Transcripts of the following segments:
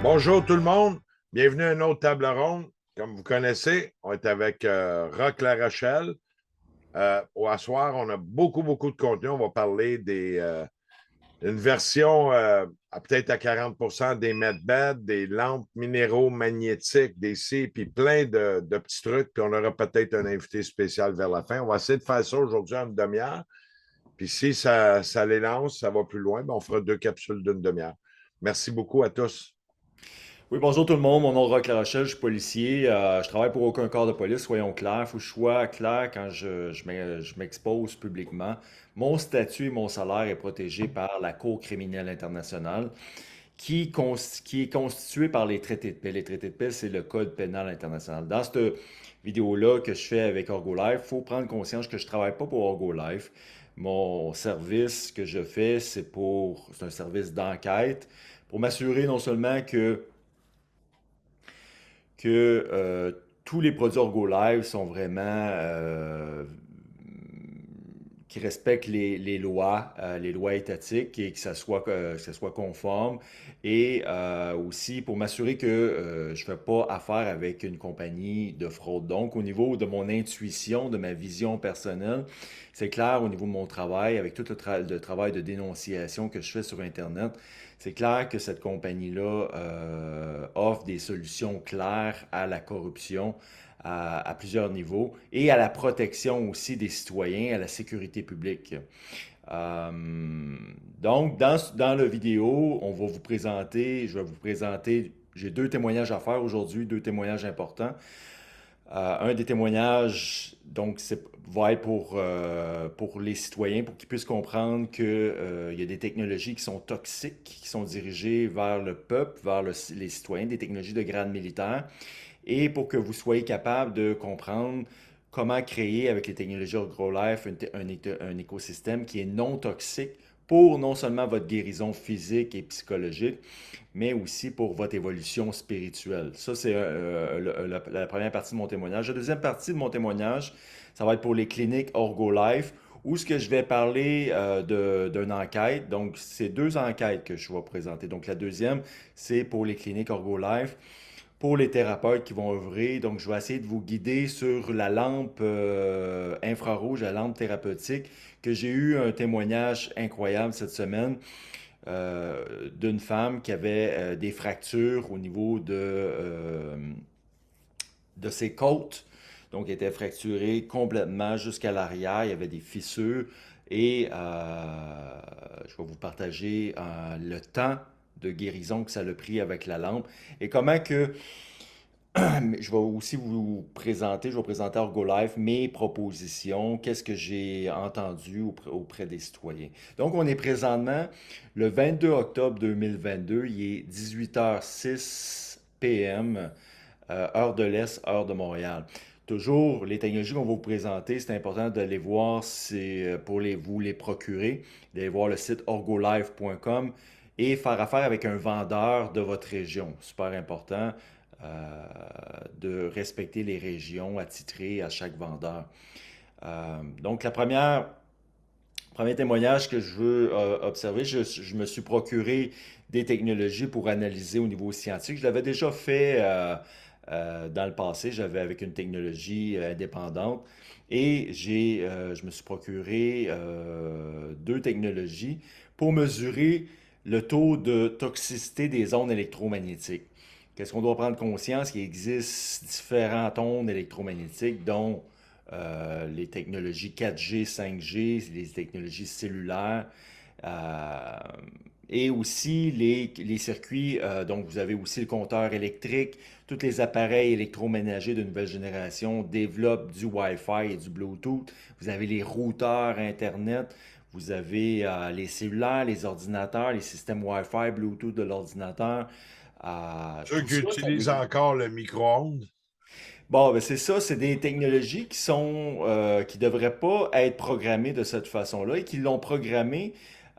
Bonjour tout le monde, bienvenue à une autre table ronde. Comme vous connaissez, on est avec Rock La Rochelle. Au soir, on a beaucoup de contenu. On va parler d'une version peut-être à 40 des medbeds, des lampes minéraux magnétiques, des C, puis plein de petits trucs. Puis on aura peut-être un invité spécial vers la fin. On va essayer de faire ça aujourd'hui en une demi-heure. Puis si ça les lance, ça va plus loin, ben on fera 2 capsules d'une demi-heure. Merci beaucoup à tous. Oui, bonjour tout le monde, mon nom est Roch La Rochelle, je suis policier. Je travaille pour aucun corps de police, soyons clairs. Il faut que je sois clair quand je m'expose publiquement. Mon statut et mon salaire est protégé par la Cour criminelle internationale qui est constituée par les traités de paix. Les traités de paix, c'est le Code pénal international. Dans cette vidéo-là que je fais avec Orgo Life, il faut prendre conscience que je ne travaille pas pour Orgo Life. Mon service que je fais, c'est un service d'enquête pour m'assurer non seulement que tous les produits Orgo sont vraiment qui respectent les lois étatiques et que ça soit conforme. Et aussi pour m'assurer que je ne fais pas affaire avec une compagnie de fraude. Donc, au niveau de mon intuition, de ma vision personnelle, c'est clair au niveau de mon travail, avec tout le travail de dénonciation que je fais sur Internet, c'est clair que cette compagnie-là offre des solutions claires à la corruption à plusieurs niveaux et à la protection aussi des citoyens, à la sécurité publique. Euh, donc, dans la vidéo, je vais vous présenter, j'ai deux témoignages à faire aujourd'hui, deux témoignages importants. Un des témoignages, donc, va être pour les citoyens, pour qu'ils puissent comprendre qu'il y a des technologies qui sont toxiques, qui sont dirigées vers le peuple, les citoyens, des technologies de grade militaire, et pour que vous soyez capable de comprendre comment créer avec les technologies AgroLife un écosystème qui est non toxique pour non seulement votre guérison physique et psychologique, mais aussi pour votre évolution spirituelle. Ça, c'est la première partie de mon témoignage. La deuxième partie de mon témoignage, ça va être pour les cliniques OrgoLife, où ce que je vais parler d'une enquête. Donc, c'est deux enquêtes que je vais présenter. Donc, la deuxième, c'est pour les cliniques OrgoLife, pour les thérapeutes qui vont œuvrer. Donc, je vais essayer de vous guider sur la lampe infrarouge, la lampe thérapeutique, que j'ai eu un témoignage incroyable cette semaine d'une femme qui avait des fractures au niveau de ses côtes. Donc, elle était fracturée complètement jusqu'à l'arrière. Il y avait des fissures. Et je vais vous partager le temps de guérison que ça a pris avec la lampe et comment que je vais aussi je vais présenter à Orgolife mes propositions, qu'est-ce que j'ai entendu auprès des citoyens. Donc, on est présentement le 22 octobre 2022, il est 18h06 p.m., heure de l'Est, heure de Montréal. Toujours, les technologies qu'on va vous présenter, c'est important de les voir, c'est pour vous les procurer, d'aller voir le site orgolife.com et faire affaire avec un vendeur de votre région. Super important de respecter les régions attitrées à chaque vendeur. Donc, premier témoignage que je veux observer, je me suis procuré des technologies pour analyser au niveau scientifique. Je l'avais déjà fait dans le passé, j'avais avec une technologie indépendante et je me suis procuré deux technologies pour mesurer le taux de toxicité des ondes électromagnétiques. Qu'est-ce qu'on doit prendre conscience qu'il existe différentes ondes électromagnétiques, dont les technologies 4G, 5G, les technologies cellulaires, euh, et aussi les circuits. Donc, vous avez aussi le compteur électrique. Tous les appareils électroménagers de nouvelle génération développent du Wi-Fi et du Bluetooth. Vous avez les routeurs Internet. Vous avez les cellulaires, les ordinateurs, les systèmes Wi-Fi, Bluetooth de l'ordinateur. Ceux Tout qui ça, utilisent encore le micro-ondes. bon, ben c'est ça, c'est des technologies qui devraient pas être programmées de cette façon-là et qui l'ont programmé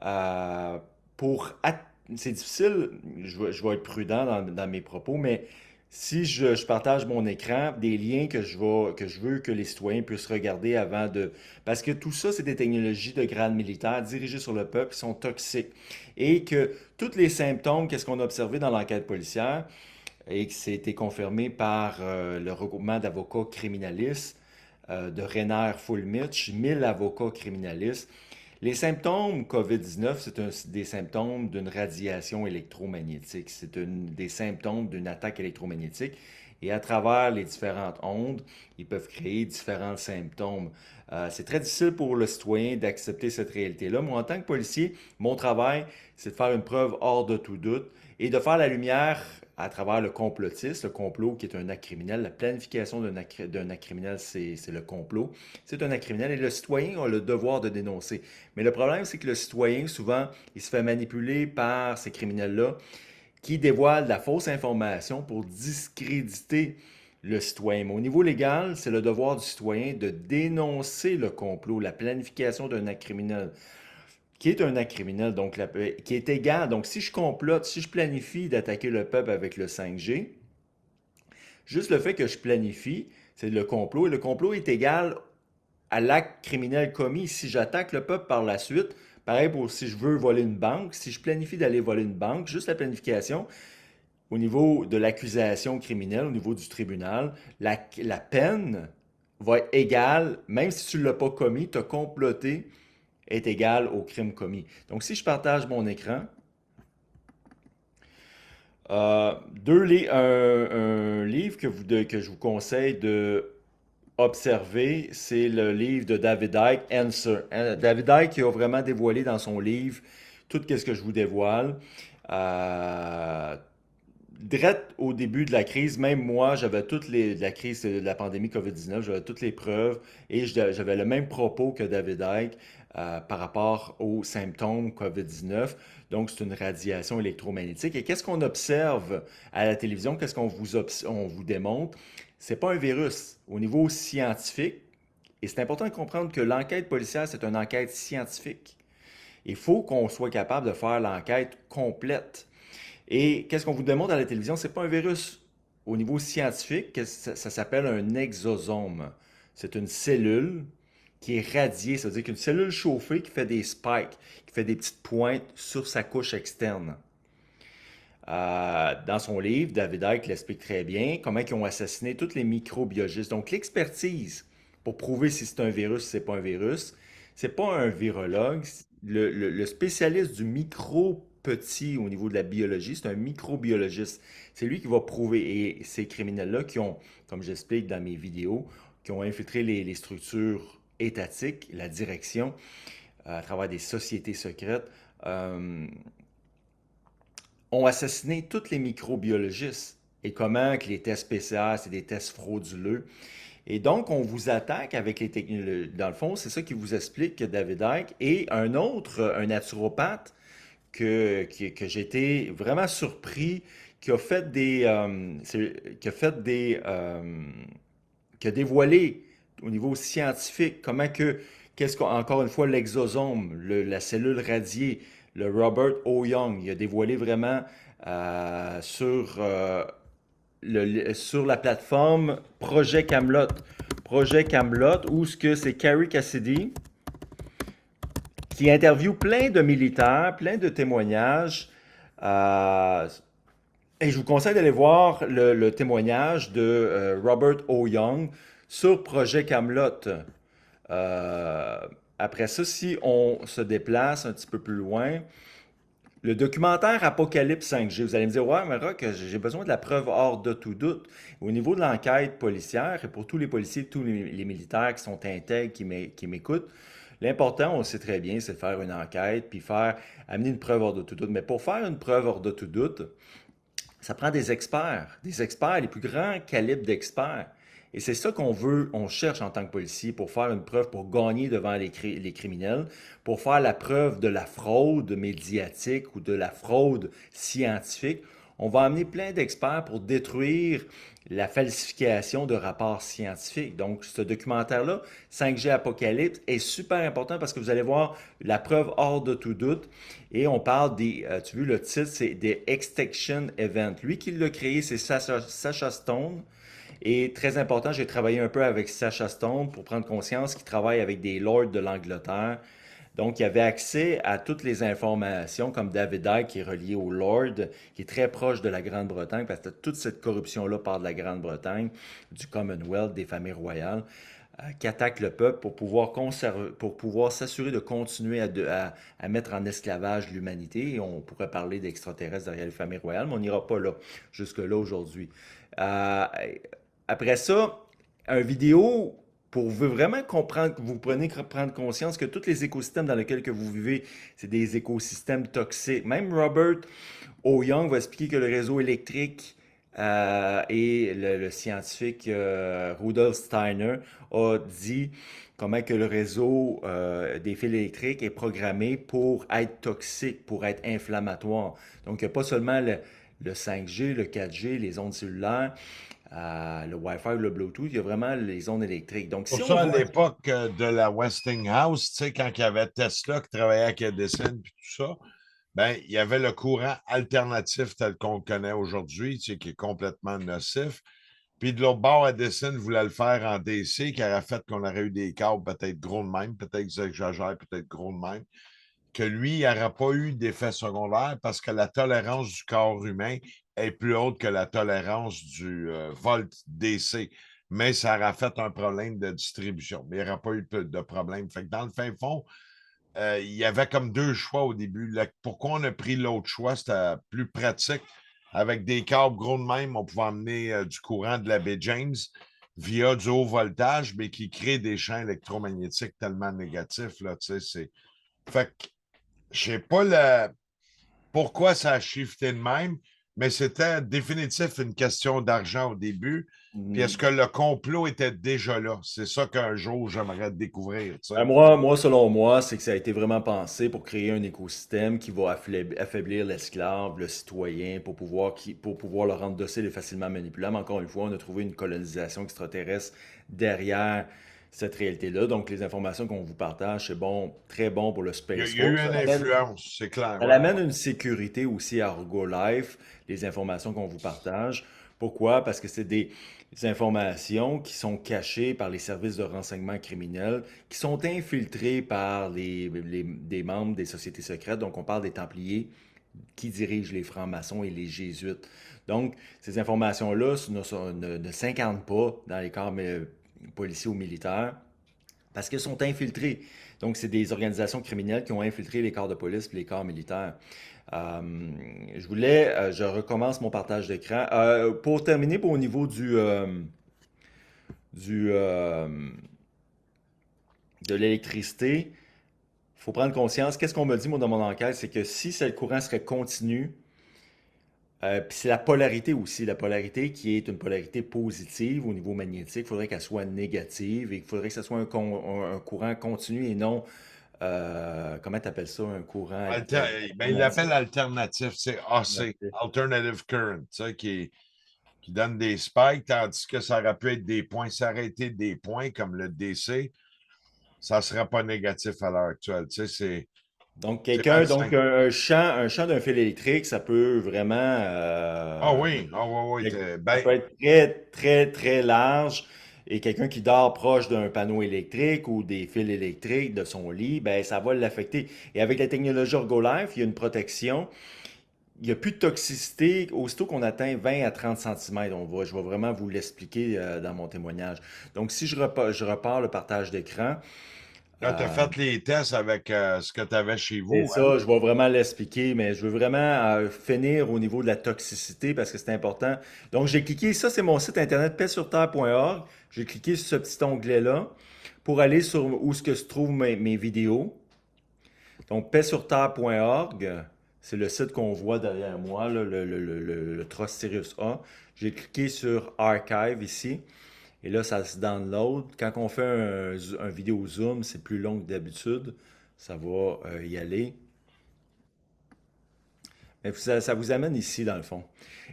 euh, pour... at- C'est difficile, je vais être prudent dans mes propos, mais Si je partage mon écran, des liens que je veux que les citoyens puissent regarder avant de... Parce que tout ça, c'est des technologies de grade militaire dirigées sur le peuple qui sont toxiques. Et que tous les symptômes, qu'est-ce qu'on a observé dans l'enquête policière, et que c'était confirmé par le regroupement d'avocats criminalistes de Rainer Fulmich, 1000 avocats criminalistes. Les symptômes COVID-19, des symptômes d'une radiation électromagnétique. C'est des symptômes d'une attaque électromagnétique. Et à travers les différentes ondes, ils peuvent créer différents symptômes. C'est très difficile pour le citoyen d'accepter cette réalité-là. Moi, en tant que policier, mon travail, c'est de faire une preuve hors de tout doute et de faire la lumière à travers le complotiste, le complot qui est un acte criminel. La planification d'un acte criminel, c'est le complot. C'est un acte criminel et le citoyen a le devoir de dénoncer. Mais le problème, c'est que le citoyen, souvent, il se fait manipuler par ces criminels-là qui dévoilent de la fausse information pour discréditer le citoyen. Mais au niveau légal, c'est le devoir du citoyen de dénoncer le complot, la planification d'un acte criminel qui est un acte criminel, donc qui est égal. Donc, si je complote, si je planifie d'attaquer le peuple avec le 5G, juste le fait que je planifie, c'est le complot, et le complot est égal à l'acte criminel commis. Si j'attaque le peuple par la suite, pareil pour si je veux voler une banque, si je planifie d'aller voler une banque, juste la planification, au niveau de l'accusation criminelle, au niveau du tribunal, la peine va être égale, même si tu ne l'as pas commis, tu as comploté, est égal au crime commis. Donc, si je partage mon écran, un livre que je vous conseille de observer, c'est le livre de David Icke, Answer. David Icke qui a vraiment dévoilé dans son livre tout ce que je vous dévoile. Euh, Direct au début de la crise, même moi, j'avais de la crise de la pandémie COVID-19, j'avais toutes les preuves et j'avais le même propos que David Icke par rapport aux symptômes COVID-19. Donc, c'est une radiation électromagnétique. Et qu'est-ce qu'on observe à la télévision? Qu'est-ce on vous démontre? C'est pas un virus. Au niveau scientifique, et c'est important de comprendre que l'enquête policière, c'est une enquête scientifique. Il faut qu'on soit capable de faire l'enquête complète. Et qu'est-ce qu'on vous démontre à la télévision? C'est pas un virus. Au niveau scientifique, ça s'appelle un exosome. C'est une cellule qui est radiée. Ça veut dire qu'une cellule chauffée qui fait des spikes, qui fait des petites pointes sur sa couche externe. Dans son livre, David Icke l'explique très bien, comment ils ont assassiné tous les microbiologistes. Donc l'expertise pour prouver si c'est un virus ou si c'est pas un virus, c'est pas un virologue. Le spécialiste du micro petit au niveau de la biologie, c'est un microbiologiste. C'est lui qui va prouver. Et ces criminels-là qui ont, comme j'explique dans mes vidéos, qui ont infiltré les structures étatiques, la direction, à travers des sociétés secrètes, ont assassiné tous les microbiologistes. Et comment que les tests PCR, c'est des tests frauduleux. Et donc, on vous attaque avec les technologies. Dans le fond, c'est ça qui vous explique que David Icke et un autre, un naturopathe, que j'ai été vraiment surpris, qui a fait qui a fait qui a dévoilé au niveau scientifique comment qu'est-ce qu'encore une fois, l'exosome, la cellule radiée, le Robert O. Young, il a dévoilé vraiment sur la plateforme Projet Camelot. Projet Camelot, où ce que c'est Carrie Cassidy qui interviewe plein de militaires, plein de témoignages. euh, et je vous conseille d'aller voir le témoignage de Robert O. Young sur Projet Camelot. Euh, Après ça, si on se déplace un petit peu plus loin, le documentaire Apocalypse 5G, vous allez me dire, ouais, mais Rock, j'ai besoin de la preuve hors de tout doute. Au niveau de l'enquête policière, et pour tous les policiers, tous les militaires qui sont intègres, qui m'écoutent, l'important, on le sait très bien, c'est de faire une enquête, puis amener une preuve hors de tout doute. Mais pour faire une preuve hors de tout doute, ça prend des experts, les plus grands calibres d'experts. Et c'est ça qu'on veut, on cherche en tant que policier pour faire une preuve, pour gagner devant les criminels, pour faire la preuve de la fraude médiatique ou de la fraude scientifique. On va amener plein d'experts pour détruire la falsification de rapports scientifiques. Donc, ce documentaire-là, 5G Apocalypse, est super important parce que vous allez voir la preuve hors de tout doute. Et on parle tu as vu le titre, c'est des Extinction Event. Lui qui l'a créé, c'est Sacha Stone. Et très important, j'ai travaillé un peu avec Sacha Stone pour prendre conscience qu'il travaille avec des lords de l'Angleterre. Donc, il avait accès à toutes les informations, comme David Icke, qui est relié au Lord, qui est très proche de la Grande-Bretagne, parce que toute cette corruption-là part de la Grande-Bretagne, du Commonwealth, des familles royales, qui attaquent le peuple pour pouvoir pour pouvoir s'assurer de continuer à mettre en esclavage l'humanité. Et on pourrait parler d'extraterrestres derrière les familles royales, mais on n'ira pas là, jusque-là aujourd'hui. Euh, Après ça, un vidéo pour vraiment comprendre, vous prenez prendre conscience que tous les écosystèmes dans lesquels que vous vivez, c'est des écosystèmes toxiques. Même Robert O. Young va expliquer que le réseau électrique et le scientifique Rudolf Steiner a dit comment que le réseau des fils électriques est programmé pour être toxique, pour être inflammatoire. Donc, il n'y a pas seulement le 5G, le 4G, les ondes cellulaires, le Wi-Fi, le Bluetooth, il y a vraiment les ondes électriques. Donc, Pour si on ça, à voit... l'époque de la Westinghouse, tu sais, quand il y avait Tesla qui travaillait avec Edison et tout ça, ben, il y avait le courant alternatif tel qu'on le connaît aujourd'hui, tu sais, qui est complètement nocif. Puis de l'autre bord, Edison voulait le faire en DC, qui aurait fait qu'on aurait eu des câbles peut-être gros de même, peut-être que j'exagère, peut-être gros de même, que lui, il n'aurait pas eu d'effet secondaire parce que la tolérance du corps humain est plus haute que la tolérance du volt DC. Mais ça aurait fait un problème de distribution. Mais il n'y aurait pas eu de problème. Fait que dans le fin fond, il y avait comme deux choix au début. Pourquoi on a pris l'autre choix? C'était plus pratique. Avec des câbles gros de même, on pouvait emmener du courant de la baie James via du haut voltage, mais qui crée des champs électromagnétiques tellement négatifs. Là, fait que je sais pas pourquoi ça a shifté de même, mais c'était définitif une question d'argent au début. Puis est-ce que le complot était déjà là? C'est ça qu'un jour j'aimerais découvrir, tu sais. Selon moi, c'est que ça a été vraiment pensé pour créer un écosystème qui va affaiblir l'esclave, le citoyen, pour pouvoir le rendre docile et facilement manipulable. Encore une fois, on a trouvé une colonisation extraterrestre derrière cette réalité-là. Donc, les informations qu'on vous partage, c'est bon, très bon pour le Il space y a eu force. une influence, c'est clair, Ça ouais. amène une sécurité aussi à Argo Life, les informations qu'on vous partage. Pourquoi? Parce que c'est des informations qui sont cachées par les services de renseignement criminels, qui sont infiltrées par des membres des sociétés secrètes. Donc, on parle des Templiers qui dirigent les francs-maçons et les jésuites. Donc, ces informations-là ne s'incarnent pas dans les corps policiers ou militaires parce qu'elles sont infiltrées. Donc, c'est des organisations criminelles qui ont infiltré les corps de police et les corps militaires. Euh, je recommence mon partage d'écran. Pour terminer, au niveau du, euh, de l'électricité, il faut prendre conscience. Qu'est-ce qu'on me dit, moi, dans mon enquête, c'est que si le courant serait continu, puis c'est la polarité aussi, la polarité qui est une polarité positive au niveau magnétique, il faudrait qu'elle soit négative et il faudrait que ce soit un courant continu et non, comment tu appelles ça, un courant Ben, il alternatif. l'appelle alternatif, c'est AC, Alternative Current, tu sais, qui donne des spikes, tandis que ça aurait pu être des points. Ça aurait été des points comme le DC, ça ne serait pas négatif à l'heure actuelle. Tu sais, Donc, c'est donc malsain. un champ d'un fil électrique, ça peut vraiment, Ah oui, ah oui, oui. ça Ben, peut être très, très, très large. Et quelqu'un qui dort proche d'un panneau électrique ou des fils électriques de son lit, ben, ça va l'affecter. Et avec la technologie Ergolife, il y a une protection. Il n'y a plus de toxicité aussitôt qu'on atteint 20 à 30 cm. Je vais vraiment vous l'expliquer dans mon témoignage. Donc, si je repars le partage d'écran, là, tu as euh, fait les tests avec ce que tu avais chez c'est vous, hein? ça, je vais vraiment l'expliquer, mais je veux vraiment finir au niveau de la toxicité parce que c'est important. Donc, j'ai cliqué, ça c'est mon site internet paixsurterre.org. J'ai cliqué sur ce petit onglet-là pour aller sur où ce que se trouvent mes vidéos. Donc, paixsurterre.org, c'est le site qu'on voit derrière moi, là, le Trust Sirius A. J'ai cliqué sur Archive ici. Et là, ça se download. Quand on fait un vidéo zoom, c'est plus long que d'habitude. Ça va y aller. Et ça vous amène ici, dans le fond.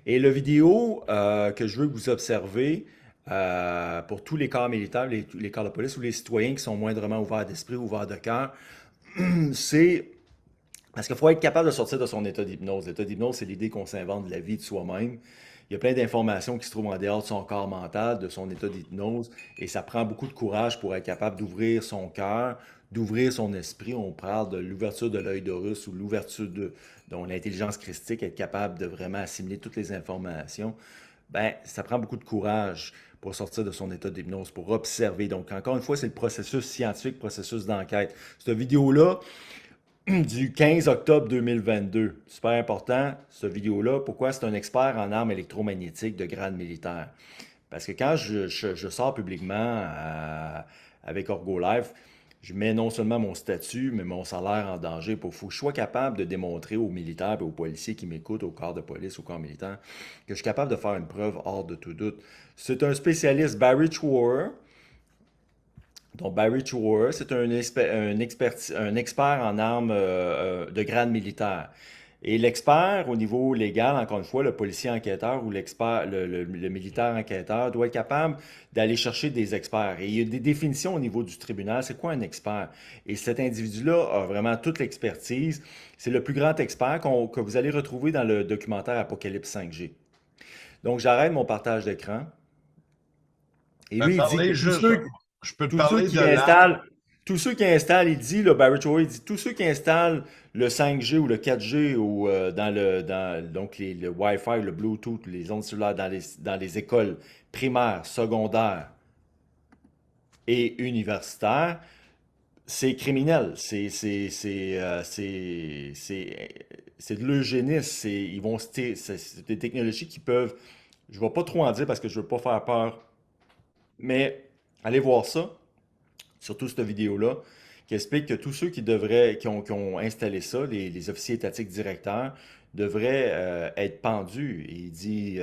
Et le vidéo que je veux que vous observez pour tous les corps militaires, les corps de police ou les citoyens qui sont moindrement ouverts d'esprit, ouverts de cœur, c'est parce qu'il faut être capable de sortir de son état d'hypnose. L'état d'hypnose, c'est l'idée qu'on s'invente de la vie de soi-même. Il y a plein d'informations qui se trouvent en dehors de son corps mental, de son état d'hypnose, et ça prend beaucoup de courage pour être capable d'ouvrir son cœur, d'ouvrir son esprit. On parle de l'ouverture de l'œil d'Horus ou l'ouverture de donc l'intelligence christique, être capable de vraiment assimiler toutes les informations. Ben, ça prend beaucoup de courage pour sortir de son état d'hypnose, pour observer. Donc, encore une fois, c'est le processus scientifique, processus d'enquête. Cette vidéo-là, du 15 octobre 2022. Super important, cette vidéo-là. Pourquoi? C'est un expert en armes électromagnétiques de grade militaire. Parce que quand je sors publiquement avec Orgo Life, je mets non seulement mon statut, mais mon salaire en danger. Il faut que je sois capable de démontrer aux militaires et aux policiers qui m'écoutent, au corps de police, au corps militaire, que je suis capable de faire une preuve hors de tout doute. C'est un spécialiste, Barry Chouer. Donc, Barry Chouer, c'est un expert en armes de grade militaire. Et l'expert au niveau légal, encore une fois, le policier enquêteur ou l'expert, le militaire enquêteur doit être capable d'aller chercher des experts. Et il y a des définitions au niveau du tribunal. C'est quoi un expert? Et cet individu-là a vraiment toute l'expertise. C'est le plus grand expert que vous allez retrouver dans le documentaire Apocalypse 5G. Donc, j'arrête mon partage d'écran. Et Ben, lui, il dit que parler juste, je peux te tous ceux parler de qui l'arme. installent, tous ceux qui installent, il dit, là, Barry Troy, il dit, tous ceux qui installent le 5G ou le 4G ou donc le Wi-Fi, le Bluetooth, les ondes cellulaires dans les écoles primaires, secondaires et universitaires, c'est criminel. C'est de l'eugénisme. C'est des technologies qui peuvent, je ne vais pas trop en dire parce que je ne veux pas faire peur, mais allez voir ça. Surtout cette vidéo-là, qui explique que tous ceux qui ont installé ça, les officiers étatiques directeurs, devraient être pendus. Et il dit,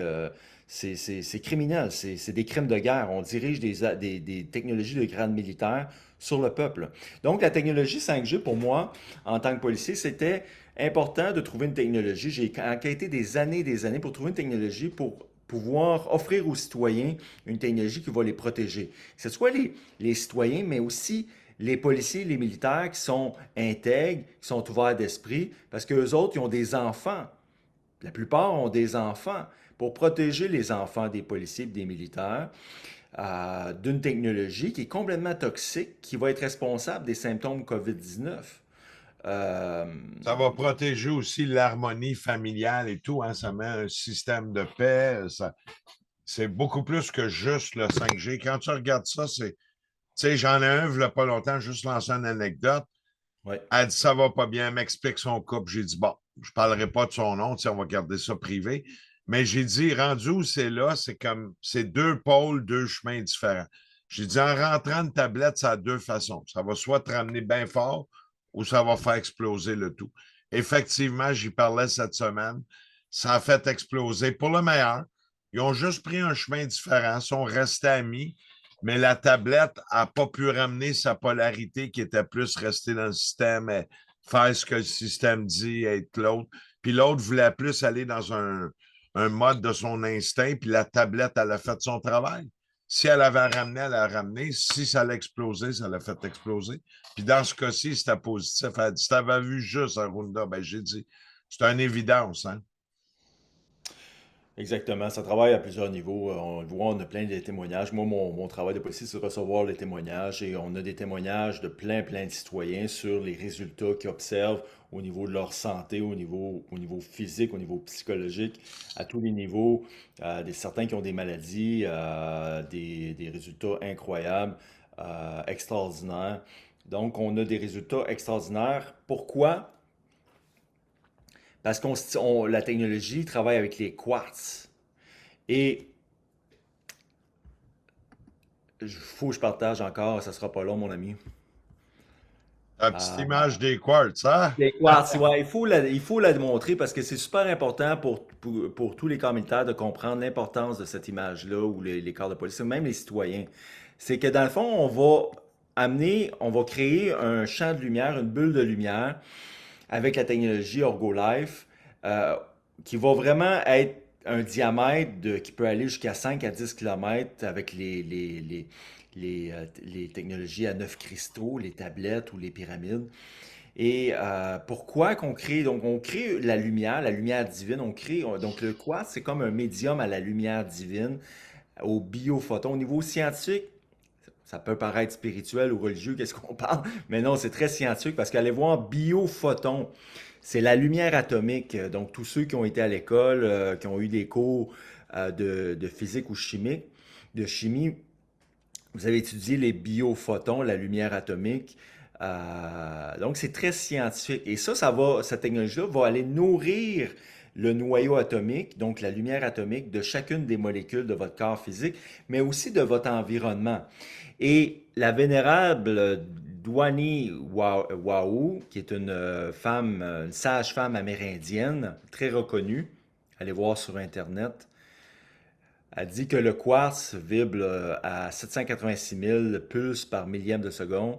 c'est criminel, c'est des crimes de guerre. On dirige des technologies de grade militaire sur le peuple. Donc, la technologie 5G, pour moi, en tant que policier, c'était important de trouver une technologie. J'ai enquêté des années pour trouver une technologie pour pouvoir offrir aux citoyens une technologie qui va les protéger. Que ce soit les citoyens, mais aussi les policiers, les militaires qui sont intègres, qui sont ouverts d'esprit, parce qu'eux autres, ils ont des enfants. La plupart ont des enfants. Pour protéger les enfants des policiers et des militaires d'une technologie qui est complètement toxique, qui va être responsable des symptômes COVID-19. Euh, Ça va protéger aussi l'harmonie familiale et tout, hein. Ça met un système de paix. C'est beaucoup plus que juste le 5G. Quand tu regardes ça, c'est. Tu sais, j'en ai un, il n'y a pas longtemps, juste lancé une anecdote. ouais. Elle dit ça va pas bien, elle m'explique son couple. J'ai dit bon, je ne parlerai pas de son nom, tu sais, on va garder ça privé. Mais j'ai dit, rendu où c'est là, c'est comme c'est deux pôles, deux chemins différents. J'ai dit en rentrant une tablette, ça a deux façons. Ça va soit te ramener bien fort ou ça va faire exploser le tout. Effectivement, j'y parlais cette semaine. Ça a fait exploser pour le meilleur. Ils ont juste pris un chemin différent, sont restés amis, mais la tablette n'a pas pu ramener sa polarité qui était plus restée dans le système, et faire ce que le système dit, être l'autre. Puis l'autre voulait plus aller dans un mode de son instinct, puis la tablette, elle a fait son travail. Si elle avait ramené, elle a ramené. Si ça l'a explosé, ça l'a fait exploser. Puis dans ce cas-ci, c'était positif. Elle a dit, si tu avais vu juste Arunda, ben j'ai dit, c'est une évidence, hein? Exactement, ça travaille à plusieurs niveaux. On le voit, on a plein de témoignages. Moi, mon travail de policier, c'est de recevoir les témoignages et on a des témoignages de plein de citoyens sur les résultats qu'ils observent au niveau de leur santé, au niveau physique, au niveau psychologique, à tous les niveaux. Certains qui ont des maladies, des résultats incroyables, extraordinaires. Donc, on a des résultats extraordinaires. Pourquoi? Parce que la technologie travaille avec les quartz. Et il faut que je partage encore, ça sera pas long, mon ami. La petite image des quartz, hein? Les quartz, ouais, il faut la démontrer parce que c'est super important pour tous les corps militaires de comprendre l'importance de cette image-là ou les corps de police, même les citoyens. C'est que dans le fond, on va créer un champ de lumière, une bulle de lumière avec la technologie Orgo Life euh, qui va vraiment être un diamètre qui peut aller jusqu'à 5 à 10 km avec les technologies à 9 cristaux, les tablettes ou les pyramides. Et pourquoi qu'on crée? Donc, on crée la lumière divine. Donc, le quartz, c'est comme un médium à la lumière divine, au biophoton. Au niveau scientifique, ça peut paraître spirituel ou religieux, qu'est-ce qu'on parle? Mais non, c'est très scientifique parce qu'allez voir biophoton, c'est la lumière atomique. Donc, tous ceux qui ont été à l'école, qui ont eu des cours de physique ou de chimie, vous avez étudié les biophotons, la lumière atomique. Donc, c'est très scientifique. Et cette technologie-là va aller nourrir le noyau atomique, donc la lumière atomique de chacune des molécules de votre corps physique, mais aussi de votre environnement. Et la vénérable Douani Wahou, qui est une sage-femme amérindienne, très reconnue, allez voir sur Internet, a dit que le quartz vibre à 786 000 pulses par millième de seconde.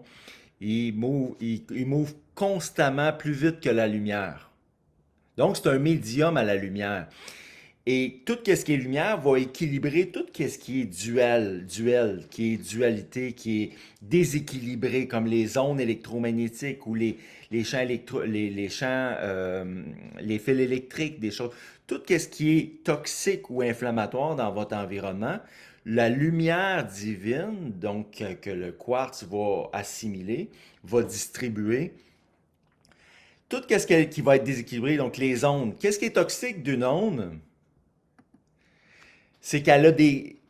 Il move constamment plus vite que la lumière. Donc, c'est un médium à la lumière. Et tout ce qui est lumière va équilibrer tout ce qui est qui est dualité, qui est déséquilibré, comme les ondes électromagnétiques ou les champs, les fils électriques, des choses. Tout ce qui est toxique ou inflammatoire dans votre environnement, la lumière divine, donc que le quartz va assimiler, va distribuer, tout ce qui va être déséquilibré, donc les ondes. Qu'est-ce qui est toxique d'une onde? C'est qu'elle a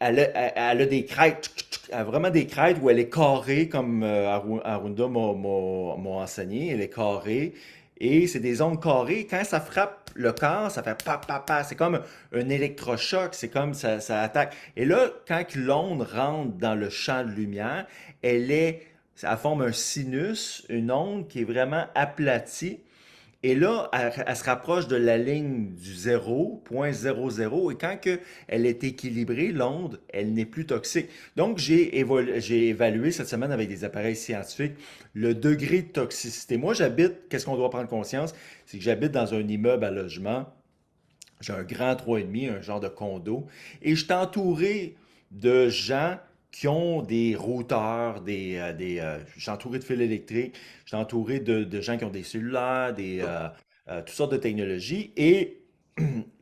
elle a des crêtes, elle a vraiment des crêtes où elle est carrée, comme Arunda m'a enseigné, elle est carrée. Et c'est des ondes carrées. Quand ça frappe le corps, ça fait pa, pa, pa. C'est comme un électrochoc, c'est comme ça attaque. Et là, quand l'onde rentre dans le champ de lumière, ça forme un sinus, une onde qui est vraiment aplatie. Et là, elle se rapproche de la ligne du 0,00. Et quand elle est équilibrée, l'onde, elle n'est plus toxique. Donc, j'ai évalué cette semaine avec des appareils scientifiques le degré de toxicité. Moi, qu'est-ce qu'on doit prendre conscience? C'est que j'habite dans un immeuble à logement. J'ai un grand 3,5, un genre de condo. Et je suis entouré de gens qui ont des routeurs, je suis entouré de fils électriques, je suis entouré de gens qui ont des cellulaires, toutes sortes de technologies. Et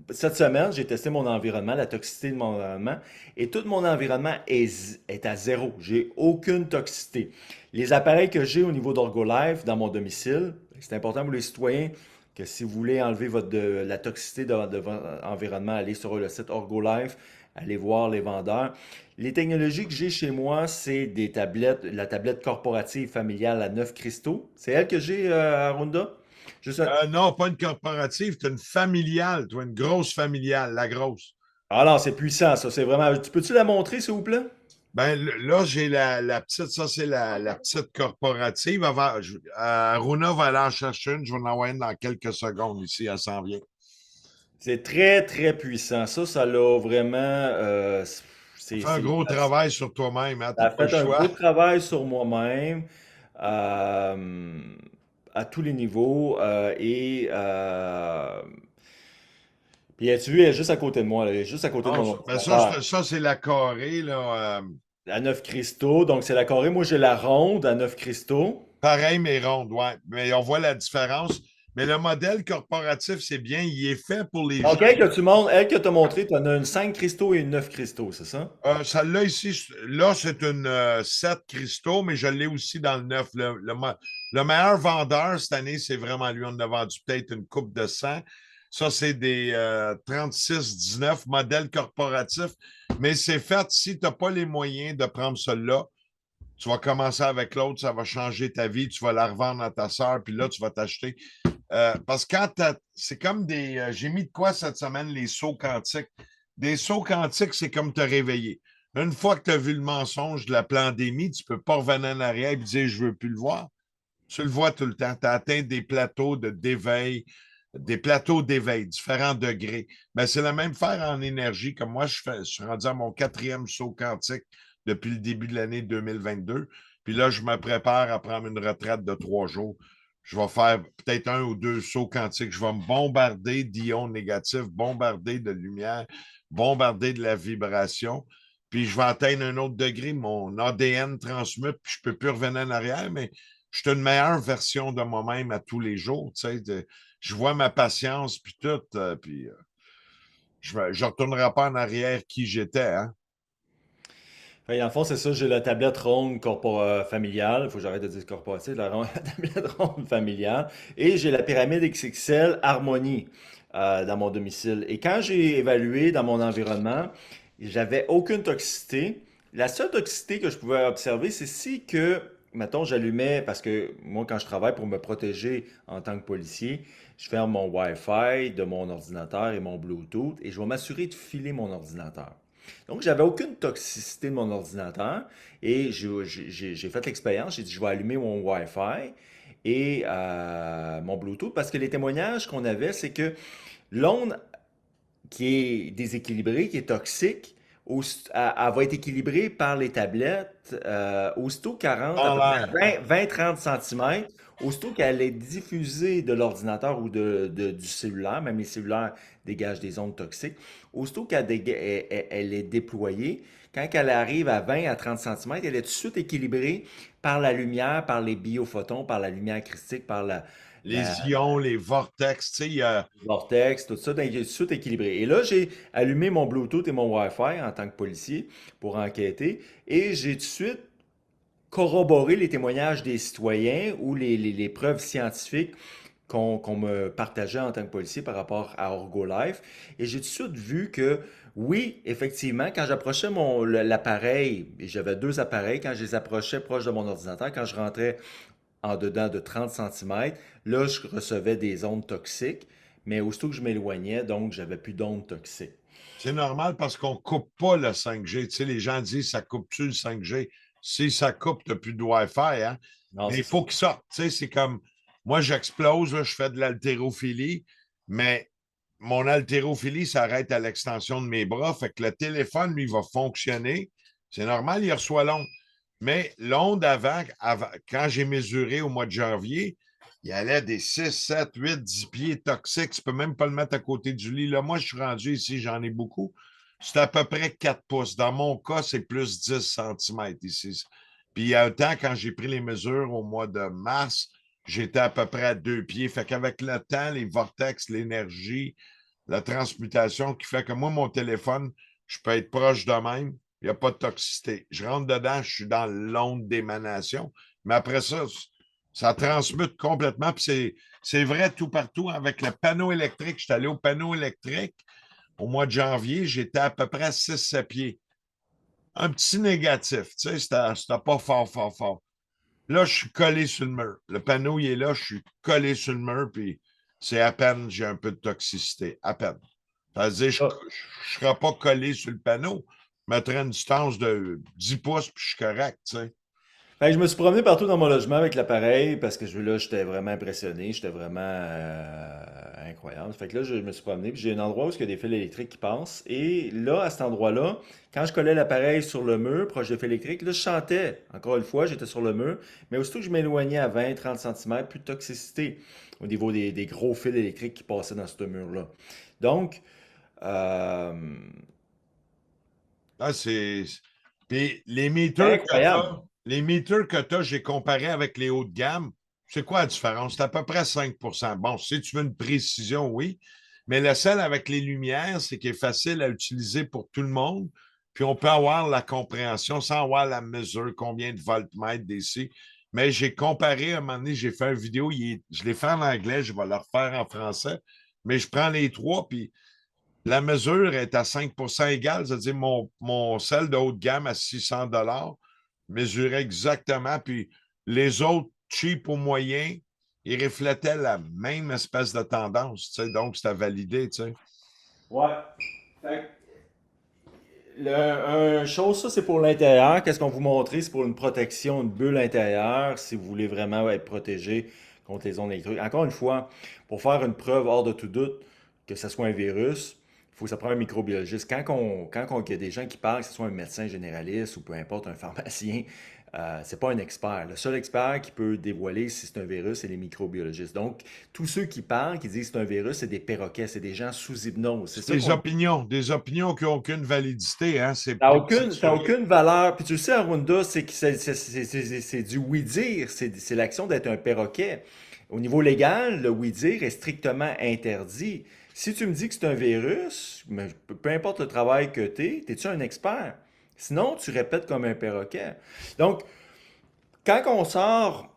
cette semaine, j'ai testé mon environnement, la toxicité de mon environnement, et tout mon environnement est à zéro. J'ai aucune toxicité. Les appareils que j'ai au niveau d'OrgoLife dans mon domicile, c'est important pour les citoyens que si vous voulez enlever la toxicité de votre environnement, allez sur le site OrgoLife, allez voir les vendeurs. Les technologies que j'ai chez moi, c'est des tablettes, la tablette corporative familiale à 9 cristaux. C'est elle que j'ai, Arunda. Juste un- Non, pas une corporative, tu une familiale, toi, une grosse familiale, la grosse. Ah non, c'est puissant, ça. C'est vraiment. Peux-tu la montrer, s'il vous plaît? Ben, là, j'ai la petite, ça, c'est la petite corporative. Aruna va aller en chercher une, je vais en envoyer une dans quelques secondes ici, elle s'en vient. C'est très, très puissant. Ça l'a vraiment. Fais un gros travail sur toi-même, hein, Ça t'as a pas le fait un choix. gros travail sur moi-même euh, à tous les niveaux. Puis tu vu, elle est juste à côté de moi, là, elle est juste à côté de Non, mon ben ça, ordinateur. ça, c'est la carrée, là. À 9 cristaux, donc c'est la carrée. Moi, j'ai la ronde à 9 cristaux. Pareil, mais ronde, ouais. Mais on voit la différence. Mais le modèle corporatif, c'est bien, il est fait pour les gens. Donc, elle que tu as montré, tu en as une 5 cristaux et une 9 cristaux, c'est ça? Celle-là ici, là, c'est une 7 cristaux, mais je l'ai aussi dans le 9. Le meilleur vendeur cette année, c'est vraiment lui. On en a vendu peut-être une coupe de 100. Ça, c'est des 36-19 modèles corporatifs. Mais c'est fait, si tu n'as pas les moyens de prendre celui-là, tu vas commencer avec l'autre, ça va changer ta vie, tu vas la revendre à ta sœur, puis là, tu vas t'acheter. Parce que c'est comme j'ai mis de quoi cette semaine, les sauts quantiques. Des sauts quantiques, c'est comme te réveiller. Une fois que tu as vu le mensonge de la pandémie, tu ne peux pas revenir en arrière et dire je ne veux plus le voir. Tu le vois tout le temps. Tu as atteint des plateaux d'éveil, différents degrés. Mais c'est la même faire en énergie. Comme moi, je suis rendu à mon 4e saut quantique depuis le début de l'année 2022. Puis là, je me prépare à prendre une retraite de 3 jours. Je vais faire peut-être un ou deux sauts quantiques. Je vais me bombarder d'ions négatifs, bombarder de lumière, bombarder de la vibration. Puis je vais atteindre un autre degré. Mon ADN transmute, puis je ne peux plus revenir en arrière, mais je suis une meilleure version de moi-même à tous les jours. Tu sais, je vois ma patience, puis tout. Puis je ne retournerai pas en arrière qui j'étais. Hein? Fait, dans le fond, c'est ça, j'ai la tablette ronde familiale. Il faut que j'arrête de dire corporative, la tablette ronde familiale. Et j'ai la pyramide XXL Harmonie dans mon domicile. Et quand j'ai évalué dans mon environnement, j'avais aucune toxicité. La seule toxicité que je pouvais observer, c'est si que, mettons, j'allumais, parce que moi, quand je travaille pour me protéger en tant que policier, je ferme mon Wi-Fi de mon ordinateur et mon Bluetooth et je vais m'assurer de filer mon ordinateur. Donc, j'avais aucune toxicité de mon ordinateur et j'ai fait l'expérience. J'ai dit, je vais allumer mon Wi-Fi et mon Bluetooth parce que les témoignages qu'on avait, c'est que l'onde qui est déséquilibrée, qui est toxique, elle va être équilibrée par les tablettes aussitôt qu'elle rentre à Dans peu près l'air. 20-30 cm, aussitôt qu'elle est diffusée de l'ordinateur ou du cellulaire, même les cellulaires dégagent des ondes toxiques, aussitôt qu'elle est déployée, quand elle arrive à 20 à 30 cm, elle est tout de suite équilibrée par la lumière, par les biophotons, par la lumière christique, par Les la, ions, les vortex, tu sais, il y a. vortex, tout ça, donc, tout équilibré. Et là, j'ai allumé mon Bluetooth et mon Wi-Fi en tant que policier pour enquêter et j'ai tout de suite corroboré les témoignages des citoyens ou les preuves scientifiques qu'on me partageait en tant que policier par rapport à Orgo Life. Et j'ai tout de suite vu que, oui, effectivement, quand j'approchais l'appareil, et j'avais deux appareils, quand je les approchais proche de mon ordinateur, quand je rentrais en dedans de 30 centimètres, là, je recevais des ondes toxiques, mais aussitôt que je m'éloignais, donc, j'avais plus d'ondes toxiques. C'est normal parce qu'on ne coupe pas le 5G. Tu sais, les gens disent ça coupe-tu le 5G? Si ça coupe, tu n'as plus de Wi-Fi, hein? Non, Mais c'est il ça. faut qu'il sorte. Tu sais, c'est comme moi, j'explose, là, je fais de l'haltérophilie, mais mon haltérophilie s'arrête à l'extension de mes bras. Fait que le téléphone, lui, va fonctionner. C'est normal, il reçoit l'onde. Mais l'onde quand j'ai mesuré au mois de janvier, il y allait des 6, 7, 8, 10 pieds toxiques. Tu ne peux même pas le mettre à côté du lit. Là, moi, je suis rendu ici, j'en ai beaucoup. C'est à peu près 4 pouces. Dans mon cas, c'est plus 10 centimètres ici. Puis il y a un temps, quand j'ai pris les mesures au mois de mars, j'étais à peu près à 2 pieds. Fait qu'avec le temps, les vortex, l'énergie, la transmutation qui fait que moi, mon téléphone, je peux être proche de même. Il n'y a pas de toxicité. Je rentre dedans, je suis dans l'onde d'émanation. Mais après ça, ça transmute complètement. Puis c'est vrai tout partout. Avec le panneau électrique, je suis allé au panneau électrique au mois de janvier, j'étais à peu près à 6-7 pieds. Un petit négatif, tu sais, c'était pas fort, fort, fort. Là, je suis collé sur le mur. Le panneau, il est là, je suis collé sur le mur, puis c'est à peine j'ai un peu de toxicité. À peine. Ça veut dire, je Ah. ne serai pas collé sur le panneau. Je mettrais une distance de 10 pouces, puis je suis correct, tu sais. Fait que je me suis promené partout dans mon logement avec l'appareil parce que là, j'étais vraiment impressionné, j'étais vraiment incroyable. Fait que là, je me suis promené, puis j'ai un endroit où il y a des fils électriques qui passent. Et là, à cet endroit-là, quand je collais l'appareil sur le mur, proche des fils électriques, là, je chantais. Encore une fois, j'étais sur le mur. Mais aussitôt que je m'éloignais à 20-30 cm, plus de toxicité au niveau des gros fils électriques qui passaient dans ce mur-là. Donc, euh, Ah, Puis les meters que tu incroyable. as, j'ai comparé avec les hauts de gamme. C'est quoi la différence? C'est à peu près 5. Bon, si tu veux une précision, oui. Mais le seul avec les lumières, c'est qu'il est facile à utiliser pour tout le monde. Puis on peut avoir la compréhension sans avoir la mesure, combien de voltmètres d'ici. Mais j'ai comparé à un moment donné, j'ai fait une vidéo, je l'ai fait en anglais, je vais le refaire en français. Mais je prends les trois, puis la mesure est à 5 égale, c'est-à-dire mon sel de haut de gamme à 600 mesurait exactement, puis les autres cheap ou moyens, ils reflétaient la même espèce de tendance, tu sais, donc c'était validé, tu sais. Ouais. Fait un chose, ça c'est pour l'intérieur. Qu'est-ce qu'on vous montrait? C'est pour une protection, une bulle intérieure, si vous voulez vraiment être protégé contre les ondes électriques. Encore une fois, pour faire une preuve hors de tout doute que ce soit un virus, il faut que ça prenne un microbiologiste. Il y a des gens qui parlent, que ce soit un médecin généraliste ou peu importe, un pharmacien, C'est pas un expert. Le seul expert qui peut dévoiler si c'est un virus, c'est les microbiologistes. Donc, tous ceux qui parlent, qui disent que c'est un virus, c'est des perroquets, c'est des gens sous hypnose. C'est C'est ça qu'on des opinions qui n'ont aucune validité, hein? C'est Ça n'a pas aucune, ça a censuré. aucune valeur. Puis tu le sais, Arunda, c'est que c'est du oui-dire. C'est l'action d'être un perroquet. Au niveau légal, le oui-dire est strictement interdit. Si tu me dis que c'est un virus, mais peu importe le travail que tu es, es-tu un expert? Sinon, tu répètes comme un perroquet. Donc, quand on sort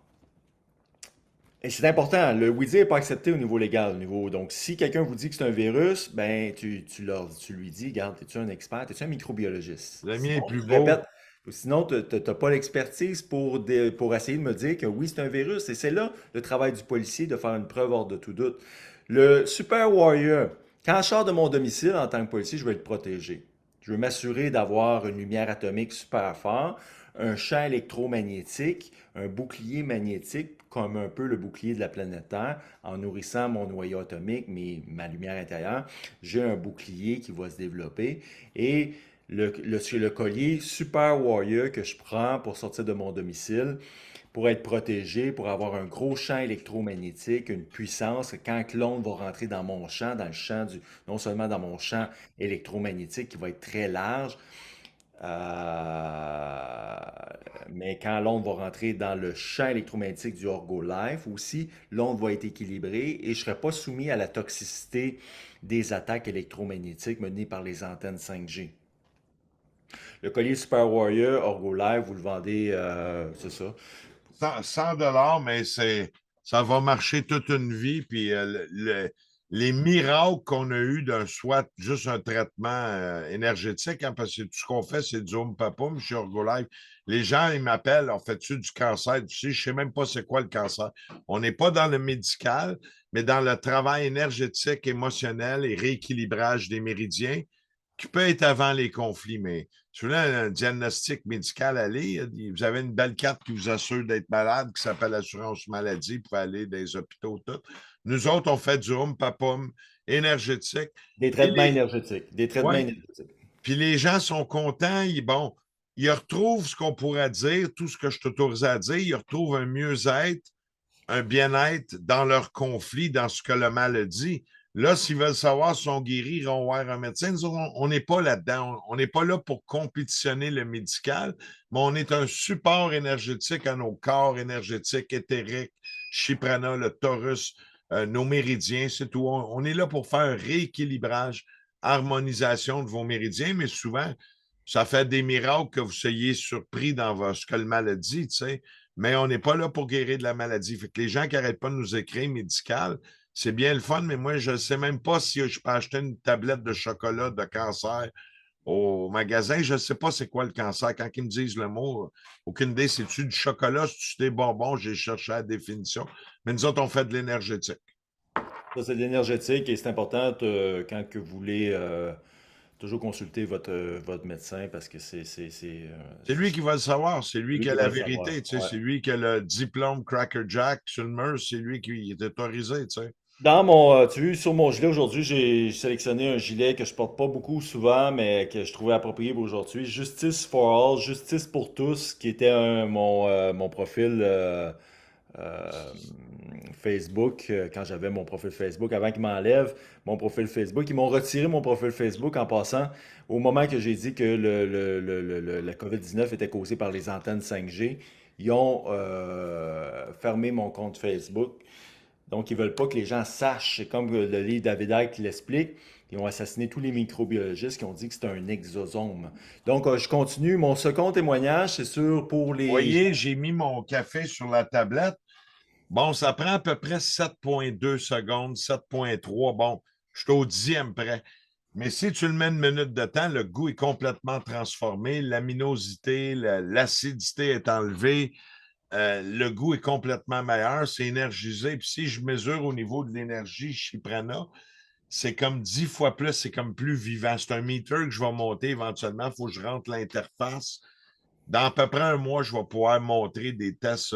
et c'est important, le oui-dire n'est pas accepté au niveau légal. Donc, si quelqu'un vous dit que c'est un virus, ben, tu lui dis, regarde, es-tu un expert, es-tu un microbiologiste? Le mien est Sinon, plus tu beau. répètes, sinon, tu n'as pas l'expertise pour essayer de me dire que oui, c'est un virus. Et c'est là le travail du policier de faire une preuve hors de tout doute. Le Super Warrior, quand je sors de mon domicile en tant que policier, je veux être protégé. Je veux m'assurer d'avoir une lumière atomique super forte, un champ électromagnétique, un bouclier magnétique, comme un peu le bouclier de la planète Terre, en nourrissant mon noyau atomique, ma lumière intérieure. J'ai un bouclier qui va se développer et le collier Super Warrior que je prends pour sortir de mon domicile, pour être protégé, pour avoir un gros champ électromagnétique, une puissance, quand l'onde va rentrer dans mon champ, non seulement dans mon champ électromagnétique qui va être très large, euh, mais quand l'onde va rentrer dans le champ électromagnétique du Orgo Life aussi, l'onde va être équilibrée et je ne serai pas soumis à la toxicité des attaques électromagnétiques menées par les antennes 5G. Le collier Super Warrior Orgo Live, vous le vendez, c'est ça. 100 $, mais ça va marcher toute une vie. Puis les miracles qu'on a eus d'un soit juste un traitement énergétique, hein, parce que tout ce qu'on fait, c'est du home papa, M. Herbalife. Les gens, ils m'appellent, on fait-tu du cancer? Tu sais, je ne sais même pas c'est quoi le cancer. On n'est pas dans le médical, mais dans le travail énergétique, émotionnel et rééquilibrage des méridiens qui peut être avant les conflits, mais si vous voulez un diagnostic médical, allez, vous avez une belle carte qui vous assure d'être malade, qui s'appelle Assurance Maladie, pour aller dans les hôpitaux, tout. Nous autres, on fait du home papum énergétique. Des Et traitements énergétiques. Des traitements ouais, énergétiques. puis les gens sont contents, bon, ils retrouvent ce qu'on pourrait dire, tout ce que je t'autorise à dire, ils retrouvent un mieux-être, un bien-être dans leur conflit, dans ce que le mal dit. Là, s'ils veulent savoir si sont guéris, ils vont voir un médecin. Nous, on n'est pas là-dedans. On n'est pas là pour compétitionner le médical, mais on est un support énergétique à nos corps énergétiques, éthériques, Shiprana, le Taurus, nos méridiens, c'est tout. On est là pour faire un rééquilibrage, harmonisation de vos méridiens, mais souvent, ça fait des miracles que vous soyez surpris dans ce que le mal dit, tu sais. Mais on n'est pas là pour guérir de la maladie. Fait que les gens qui n'arrêtent pas de nous écrire médical, c'est bien le fun, mais moi, je ne sais même pas si je peux acheter une tablette de chocolat de cancer au magasin. Je ne sais pas c'est quoi le cancer. Quand ils me disent le mot, aucune idée, c'est-tu du chocolat, c'est-tu des bonbons, j'ai cherché la définition. Mais nous autres, on fait de l'énergétique. Ça, c'est de l'énergétique et c'est important quand que vous voulez toujours consulter votre médecin parce que C'est lui qui va le savoir, c'est c'est lui lui qui a qui va la le savoir. vérité, tu sais, Ouais. c'est lui qui a le diplôme Cracker Jack sur le mur, c'est lui qui est autorisé, tu sais. Tu as vu, sur mon gilet aujourd'hui, j'ai sélectionné un gilet que je porte pas beaucoup souvent, mais que je trouvais approprié pour aujourd'hui. Justice for All, Justice pour tous, qui était mon profil euh, Facebook, quand j'avais mon profil Facebook, avant qu'ils m'enlèvent mon profil Facebook. Ils m'ont retiré mon profil Facebook en passant au moment que j'ai dit que la COVID-19 était causée par les antennes 5G. Ils ont fermé mon compte Facebook. Donc, ils veulent pas que les gens sachent. C'est comme le livre David Icke l'explique. Ils ont assassiné tous les microbiologistes qui ont dit que c'était un exosome. Donc, je continue. Mon second témoignage, c'est sûr pour Vous les voyez, gens. j'ai mis mon café sur la tablette. Bon, ça prend à peu près 7,2 secondes, 7,3. Bon, je suis au dixième près. Mais si tu le mets une minute de temps, le goût est complètement transformé. L'aminosité, l'acidité est enlevée. Le goût est complètement meilleur. C'est énergisé. Puis si je mesure au niveau de l'énergie Chyprana, c'est comme 10 fois plus, c'est comme plus vivant. C'est un meter que je vais monter éventuellement. Il faut que je rentre l'interface. Dans à peu près un mois, je vais pouvoir montrer des tests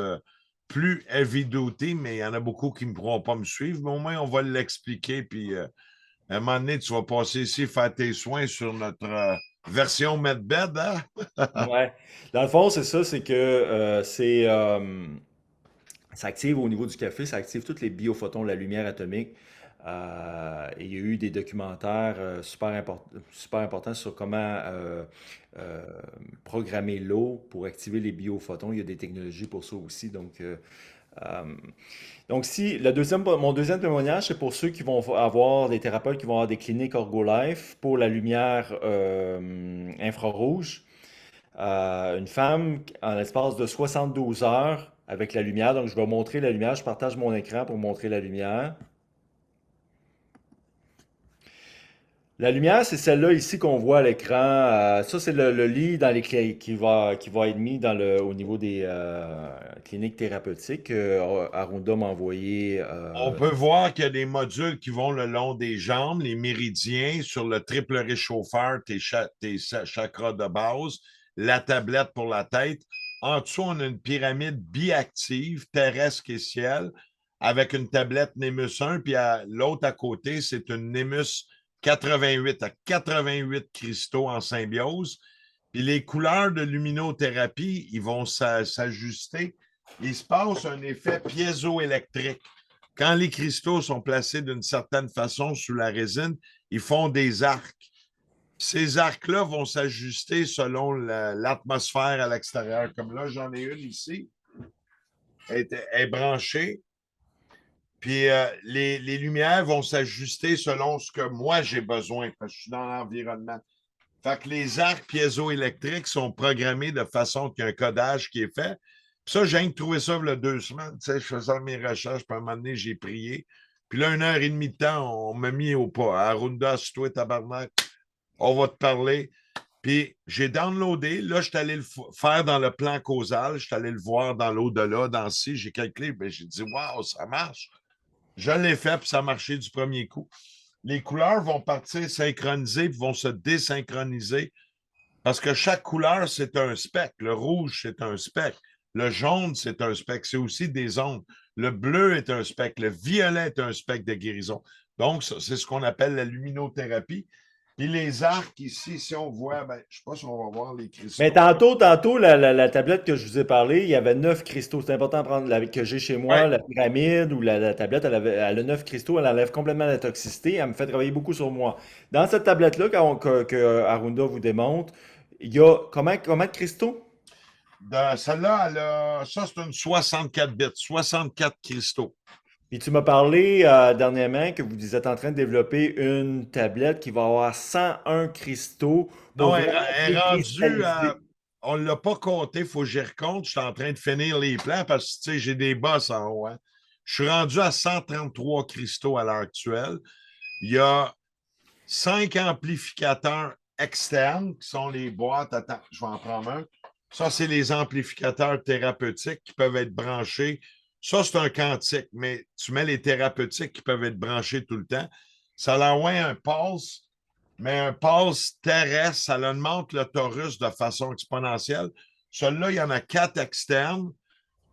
plus heavy duty, mais il y en a beaucoup qui ne pourront pas me suivre. Mais au moins, on va l'expliquer. Puis à un moment donné, tu vas passer ici, faire tes soins sur Version Medbed, hein? Ouais. Dans le fond, c'est ça, c'est que ça active au niveau du café, ça active tous les biophotons, la lumière atomique. Et il y a eu des documentaires super importants sur comment euh, programmer l'eau pour activer les biophotons. Il y a des technologies pour ça aussi. Euh, si mon deuxième témoignage, c'est pour ceux qui vont avoir des thérapeutes qui vont avoir des cliniques Orgolife pour la lumière infrarouge. Une femme en l'espace de 72 heures avec la lumière. Donc, je vais montrer la lumière. Je partage mon écran pour montrer la lumière. La lumière, c'est celle-là ici qu'on voit à l'écran. Ça, c'est le lit dans les clés qui va être mis au niveau des cliniques thérapeutiques. Arunda m'a envoyé. On peut voir qu'il y a des modules qui vont le long des jambes, les méridiens, sur le triple réchauffeur, tes chakras de base, la tablette pour la tête. En dessous, on a une pyramide biactive, terrestre et ciel, avec une tablette Nemus 1, puis l'autre à côté, c'est une Nemus 88 à 88 cristaux en symbiose. Puis les couleurs de luminothérapie, ils vont s'ajuster. Il se passe un effet piézoélectrique. Quand les cristaux sont placés d'une certaine façon sous la résine, ils font des arcs. Ces arcs-là vont s'ajuster selon l'atmosphère à l'extérieur. Comme là, j'en ai une ici. Elle est branchée. Puis les lumières vont s'ajuster selon ce que moi j'ai besoin, parce que je suis dans l'environnement. Fait que les arcs piézoélectriques sont programmés de façon qu'il y a un codage qui est fait. Puis ça, j'ai trouvé ça il y a 2 semaines. Tu sais, je faisais mes recherches, puis à un moment donné, j'ai prié. Puis là, 1 heure et demie de temps, on m'a mis au pas. Arunda, sur toi, tabarnak, on va te parler. Puis j'ai downloadé. Là, je suis allé le faire dans le plan causal. Je suis allé le voir dans l'au-delà, dans ci. J'ai calculé. Ben, j'ai dit, waouh, ça marche. Je l'ai fait, puis ça a marché du premier coup. Les couleurs vont partir synchronisées, puis vont se désynchroniser parce que chaque couleur, c'est un spectre. Le rouge, c'est un spectre. Le jaune, c'est un spectre. C'est aussi des ondes. Le bleu est un spectre. Le violet est un spectre de guérison. Donc, c'est ce qu'on appelle la luminothérapie. Puis les arcs ici, si on voit, ben, je ne sais pas si on va voir les Mais cristaux. tantôt, la tablette que je vous ai parlé, il y avait 9 cristaux. C'est important de prendre que j'ai chez Oui, moi, la pyramide ou la tablette, elle a 9 cristaux, elle enlève complètement la toxicité, elle me fait travailler beaucoup sur moi. Dans cette tablette-là, que Arunda vous démontre, il y a comment de cristaux? celle-là, ça, c'est une 64 bits, 64 cristaux. Puis tu m'as parlé dernièrement que vous êtes en train de développer une tablette qui va avoir 101 cristaux pour Non, vraiment elle est rendue à. décristalliser. On ne l'a pas compté, il faut que j'y recompte. Je suis en train de finir les plans parce que j'ai des bosses en haut. Hein. Je suis rendu à 133 cristaux à l'heure actuelle. Il y a 5 amplificateurs externes qui sont les boîtes. Attends, je vais en prendre un. Ça, c'est les amplificateurs thérapeutiques qui peuvent être branchés. Ça, c'est un quantique, mais tu mets les thérapeutiques qui peuvent être branchés tout le temps. Ça envoie un pulse, mais un pulse terrestre, ça augmente le torus de façon exponentielle. Celui-là, il y en a 4 externes,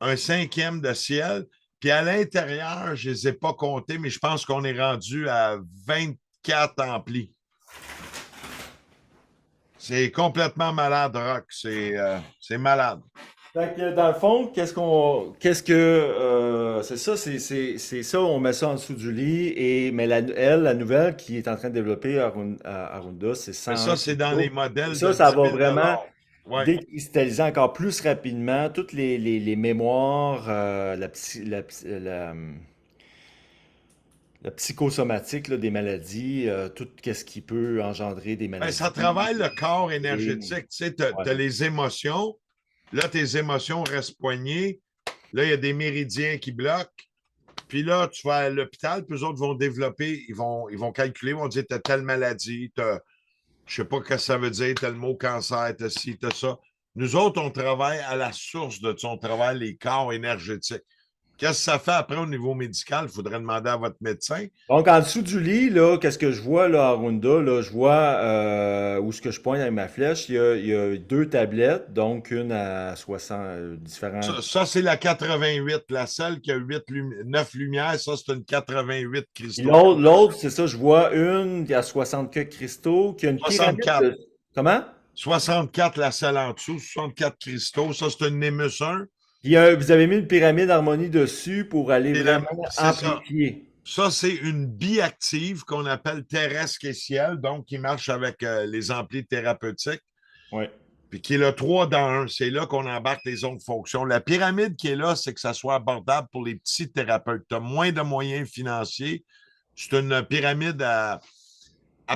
un cinquième de ciel. Puis à l'intérieur, je ne les ai pas comptés, mais je pense qu'on est rendu à 24 amplis. C'est complètement malade, Rock. C'est malade. Fait que dans le fond, c'est ça, c'est ça, on met ça en dessous du lit mais la nouvelle qui est en train de développer Arunda, c'est Mais 101 ça, c'est dans les cristaux. Et modèles de ça, 10 ça va 000 vraiment Oui. décristalliser encore plus rapidement toutes les mémoires, la psychosomatique là, des maladies, tout ce qui peut engendrer des Ben, ça maladies. travaille le corps Et, énergétique. Tu sais, tu ouais. as les émotions. Là, tes émotions restent poignées. Là, il y a des méridiens qui bloquent. Puis là, tu vas à l'hôpital, puis eux autres vont développer, ils vont calculer, ils vont dire, tu as telle maladie, je sais pas ce que ça veut dire, tu as le mot cancer, tu as ci, tu as ça. Nous autres, on travaille à la source de ça, on travaille les corps énergétiques. Qu'est-ce que ça fait après au niveau médical? Il faudrait demander à votre médecin. Donc, en dessous du lit, là, qu'est-ce que je vois là, à Runda? Là, je vois où ce que je pointe avec ma flèche. Il y a 2 tablettes, donc une à 60 différents. Ça, c'est la 88, la seule qui a 9 lumières. Ça, c'est une 88 Puis cristaux. l'autre, c'est ça, je vois une qui a 64 cristaux, qui a une pyramide 64. Comment? 64 la selle en dessous, 64 cristaux. Ça, c'est une Nemus 1. Puis vous avez mis une pyramide harmonie dessus pour aller vraiment C'est ça. amplifier. Ça, c'est une biactive qu'on appelle terrestre et ciel, donc qui marche avec les amplis thérapeutiques, Oui. puis qui est le 3 dans un. C'est là qu'on embarque les autres fonctions. La pyramide qui est là, c'est que ça soit abordable pour les petits thérapeutes. Tu as moins de moyens financiers. C'est une pyramide à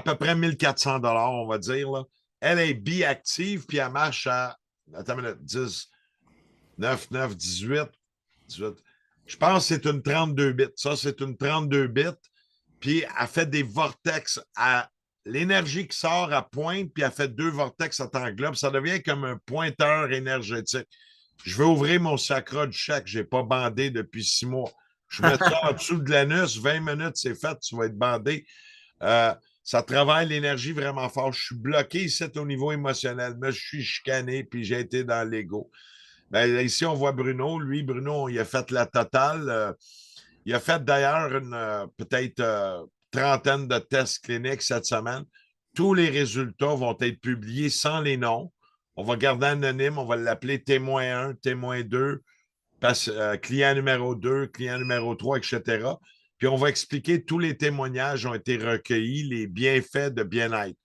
peu près 1400 $, on va dire. Là. Elle est biactive, puis elle marche à, attends une minute, 10, 9, 9, 18, 18. Je pense que c'est une 32 bits. Ça, c'est une 32 bits. Puis elle fait des vortex à l'énergie qui sort à pointe, puis elle fait deux vortex à t'englobe. Ça devient comme un pointeur énergétique. Je vais ouvrir mon sacra du chèque. Je n'ai pas bandé depuis 6 mois. Je mets ça en dessous de l'anus, 20 minutes, c'est fait, tu vas être bandé. Euh, Ça travaille l'énergie vraiment fort. Je suis bloqué ici au niveau émotionnel, mais je suis chicané, puis j'ai été dans l'ego. Ben, ici, on voit Bruno. Lui, Bruno, il a fait la totale. Il a fait d'ailleurs une peut-être trentaine de tests cliniques cette semaine. Tous les résultats vont être publiés sans les noms. On va garder anonyme, on va l'appeler témoin 1, témoin 2, client numéro 2, client numéro 3, etc. Puis on va expliquer tous les témoignages ont été recueillis, les bienfaits de bien-être.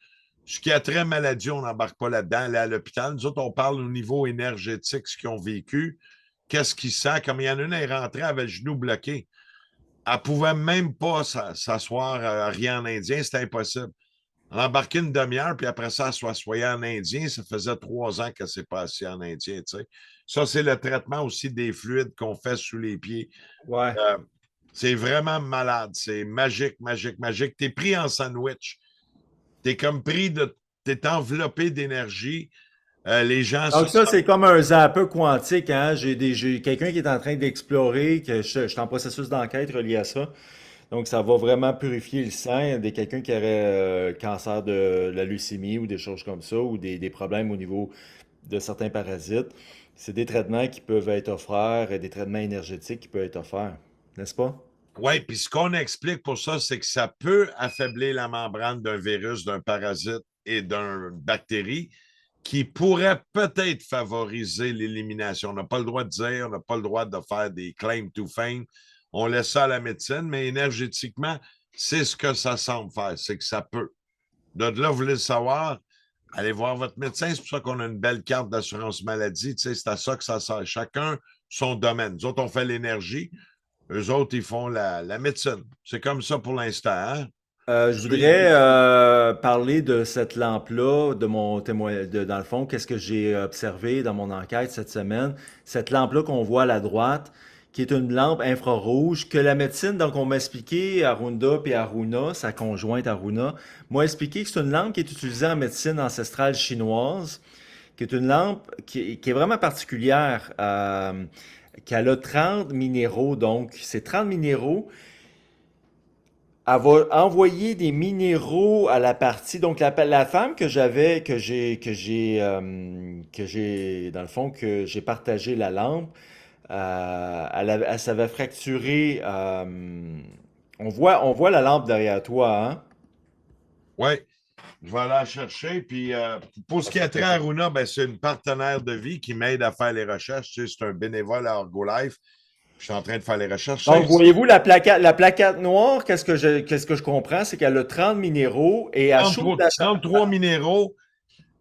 Ce qui a très maladie, on n'embarque pas là-dedans, aller à l'hôpital. Nous autres, on parle au niveau énergétique, ce qu'ils ont vécu, qu'est-ce qu'ils sentent. Comme il y en a une, elle est rentrée, elle avait le genou bloqué. Elle ne pouvait même pas s'asseoir à rien en indien, c'était impossible. Elle embarquait une demi-heure, puis après ça, elle s'assoyait en indien. Ça faisait 3 ans qu'elle s'est passée en indien. Tu sais. Ça, c'est le traitement aussi des fluides qu'on fait sous les pieds. Ouais. Euh, c'est vraiment malade. C'est magique, magique, magique. Tu es pris en sandwich. Tu es comme pris de. Tu es enveloppé d'énergie. Les gens se Donc ça, sentent. c'est comme un zapper quantique, hein? J'ai quelqu'un qui est en train d'explorer, que je suis en processus d'enquête relié à ça. Donc ça va vraiment purifier le sang de quelqu'un qui aurait cancer de la leucémie ou des choses comme ça, ou des problèmes au niveau de certains parasites. C'est des traitements qui peuvent être offerts, des traitements énergétiques qui peuvent être offerts, n'est-ce pas? Oui, puis ce qu'on explique pour ça, c'est que ça peut affaiblir la membrane d'un virus, d'un parasite et d'une bactérie qui pourrait peut-être favoriser l'élimination. On n'a pas le droit de dire, on n'a pas le droit de faire des claims to fame. On laisse ça à la médecine, mais énergétiquement, c'est ce que ça semble faire, c'est que ça peut. De là, vous voulez le savoir, allez voir votre médecin. C'est pour ça qu'on a une belle carte d'assurance maladie. Tu sais, c'est à ça que ça sert. Chacun son domaine. Nous autres, on fait l'énergie. Eux autres, ils font la médecine. C'est comme ça pour l'instant. Hein? Je voudrais parler de cette lampe-là, de mon témoin, dans le fond, qu'est-ce que j'ai observé dans mon enquête cette semaine. Cette lampe-là qu'on voit à la droite, qui est une lampe infrarouge, que la médecine, donc on m'a expliqué, Arunda puis Aruna, sa conjointe Aruna, m'a expliqué que c'est une lampe qui est utilisée en médecine ancestrale chinoise, qui est une lampe qui est vraiment particulière, qu'elle a 30 minéraux, donc c'est 30 minéraux. Elle va envoyer des minéraux à la partie. Donc, la femme que j'avais, dans le fond, que j'ai partagé la lampe, elle s'avait fracturé. On voit la lampe derrière toi, hein? Oui, je vais aller la chercher. Puis pour ce Ah, qui c'est est très trait à cool. Aruna, ben, c'est une partenaire de vie qui m'aide à faire les recherches. Tu sais, c'est un bénévole à Life. Je suis en train de faire les recherches. Ça Donc, ici, voyez-vous, la plaquette noire, qu'est-ce que je comprends, c'est qu'elle a 30 minéraux et elle chauffe 33 minéraux.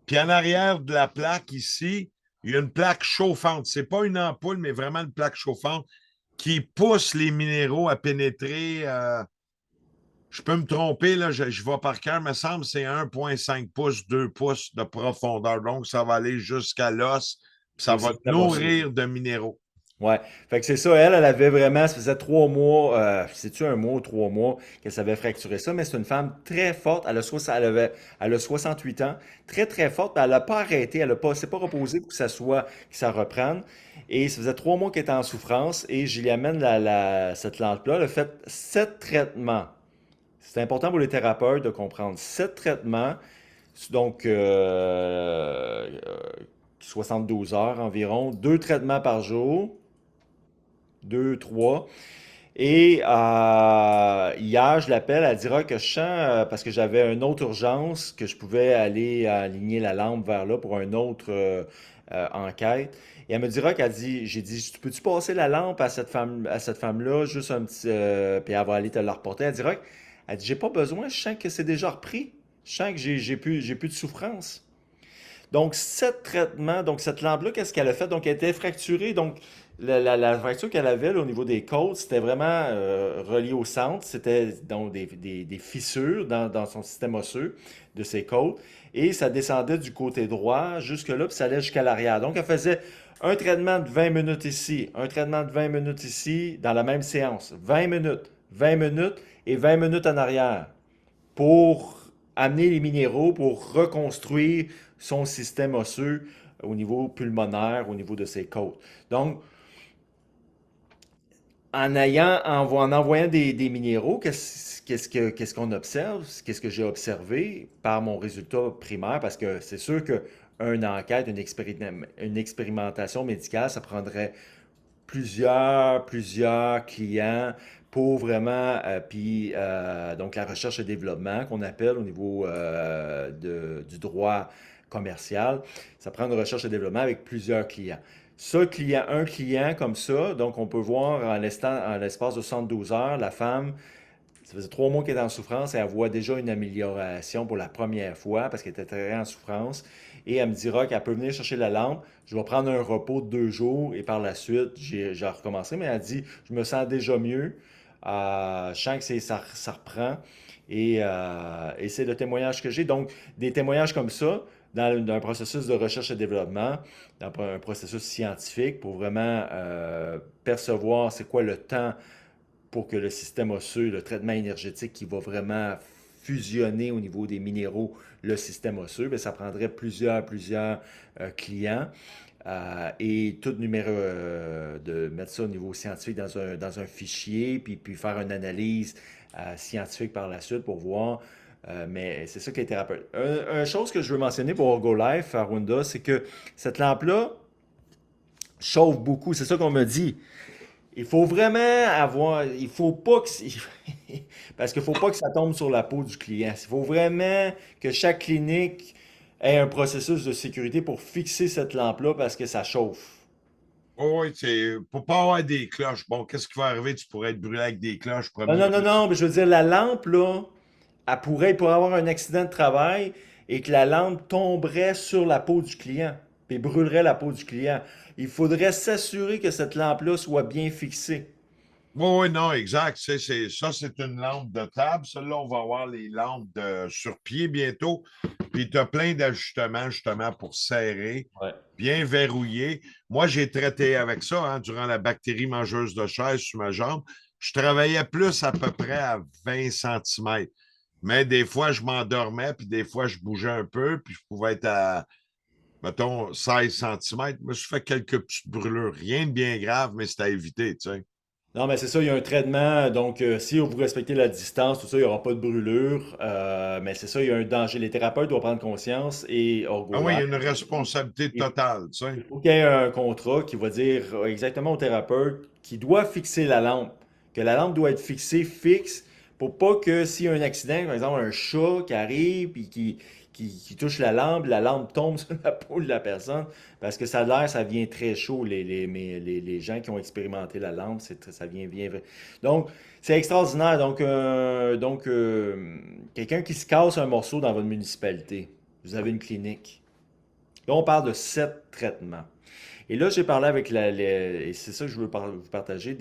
Puis en arrière de la plaque ici, il y a une plaque chauffante. Ce n'est pas une ampoule, mais vraiment une plaque chauffante qui pousse les minéraux à pénétrer. Je peux me tromper, là, je vois par cœur, me semble, c'est 1,5 pouces, 2 pouces de profondeur. Donc, ça va aller jusqu'à l'os. c'est Ça va aussi te très possible. nourrir de minéraux. Ouais. Fait que c'est ça, elle avait vraiment, ça faisait 3 mois, c'est-tu un mois ou 3 mois qu'elle s'avait fracturé ça, mais c'est une femme très forte, elle a 68 ans, très très forte, mais elle n'a pas arrêté, s'est pas reposée pour que ça reprenne. Et ça faisait 3 mois qu'elle était en souffrance et je lui amène cette lampe-là. Elle a fait 7 traitements. C'est important pour les thérapeutes de comprendre. 7 traitements, donc 72 heures environ, 2 traitements par jour. Deux, trois. Et hier, je l'appelle, elle dira que je sens, parce que j'avais une autre urgence, que je pouvais aller aligner la lampe vers là pour une autre enquête. Et elle me dira qu'elle dit, j'ai dit, peux-tu passer la lampe à cette femme-là, juste un petit, puis elle va aller te la reporter. Elle dit, j'ai pas besoin, je sens que c'est déjà repris. Je sens que j'ai plus de souffrance. Donc, cette lampe-là, qu'est-ce qu'elle a fait? Donc, elle était fracturée. Donc, la fracture qu'elle avait là, au niveau des côtes, c'était vraiment relié au centre. C'était donc des fissures dans son système osseux de ses côtes. Et ça descendait du côté droit jusque-là, puis ça allait jusqu'à l'arrière. Donc, elle faisait un traitement de 20 minutes ici, un traitement de 20 minutes ici, dans la même séance. 20 minutes et 20 minutes en arrière pour amener les minéraux, pour reconstruire son système osseux au niveau pulmonaire, au niveau de ses côtes. Donc, en envoyant des minéraux, qu'est-ce qu'on observe? Qu'est-ce que j'ai observé par mon résultat primaire? Parce que c'est sûr qu'une enquête, une expérimentation médicale, ça prendrait plusieurs clients pour vraiment, puis donc la recherche et développement qu'on appelle au niveau du droit commercial, ça prend une recherche et développement avec plusieurs clients. Un client comme ça, donc on peut voir en l'espace de 72 heures, la femme, ça faisait 3 mois qu'elle était en souffrance et elle voit déjà une amélioration pour la première fois parce qu'elle était très en souffrance. Et elle me dira qu'elle peut venir chercher la lampe. Je vais prendre un repos de 2 jours et par la suite, j'ai recommencé. Mais elle dit, je me sens déjà mieux. Je sens que ça reprend. Et c'est le témoignage que j'ai. Donc, des témoignages comme ça, dans un processus de recherche et développement, dans un processus scientifique, pour vraiment percevoir c'est quoi le temps pour que le système osseux, le traitement énergétique qui va vraiment fusionner au niveau des minéraux le système osseux, bien, ça prendrait plusieurs clients et tout numéro de mettre ça au niveau scientifique dans un fichier, puis faire une analyse scientifique par la suite pour voir. Mais c'est ça qui est thérapeute. Une chose que je veux mentionner pour Orgolife, Arunda, c'est que cette lampe-là chauffe beaucoup. C'est ça qu'on me dit. Il faut vraiment avoir. Il faut pas que. Parce qu'il faut pas que ça tombe sur la peau du client. Il faut vraiment que chaque clinique ait un processus de sécurité pour fixer cette lampe-là parce que ça chauffe. Oh, oui, c'est pour pas avoir des cloches. Bon, qu'est-ce qui va arriver? Tu pourrais être brûlé avec des cloches, Non, premier non, non, coup. non, mais je veux dire, la lampe, là, il pourrait avoir un accident de travail et que la lampe tomberait sur la peau du client et brûlerait la peau du client. Il faudrait s'assurer que cette lampe-là soit bien fixée. Oui, oui, non, exact. Ça, c'est une lampe de table. Celle-là, on va avoir les lampes sur pied bientôt. Puis tu as plein d'ajustements justement pour serrer, Ouais. bien verrouiller. Moi, j'ai traité avec ça hein, durant la bactérie mangeuse de chaise sur ma jambe. Je travaillais plus à peu près à 20 centimètres. Mais des fois, je m'endormais, puis des fois, je bougeais un peu, puis je pouvais être à, mettons, 16 centimètres. Je me suis fait quelques petites brûlures. Rien de bien grave, mais c'est à éviter, tu sais. Non, mais c'est ça, il y a un traitement. Donc, si vous respectez la distance, tout ça, il n'y aura pas de brûlure. Mais c'est ça, il y a un danger. Les thérapeutes doivent prendre conscience et Ah oui, il y Orgolife, a une responsabilité il totale, tu sais. il faut qu'il y ait un contrat qui va dire exactement au thérapeute qui doit fixer la lampe. Que la lampe doit être fixée, fixe, pour pas que s'il y a un accident, par exemple un chat qui arrive et qui touche la lampe tombe sur la peau de la personne, parce que ça a l'air, ça vient très chaud, les gens qui ont expérimenté la lampe, ça vient bien vrai. Donc, c'est extraordinaire. Donc, quelqu'un qui se casse un morceau dans votre municipalité, vous avez une clinique. Là, on parle de 7 traitements. Et là, j'ai parlé avec et c'est ça que je veux vous partager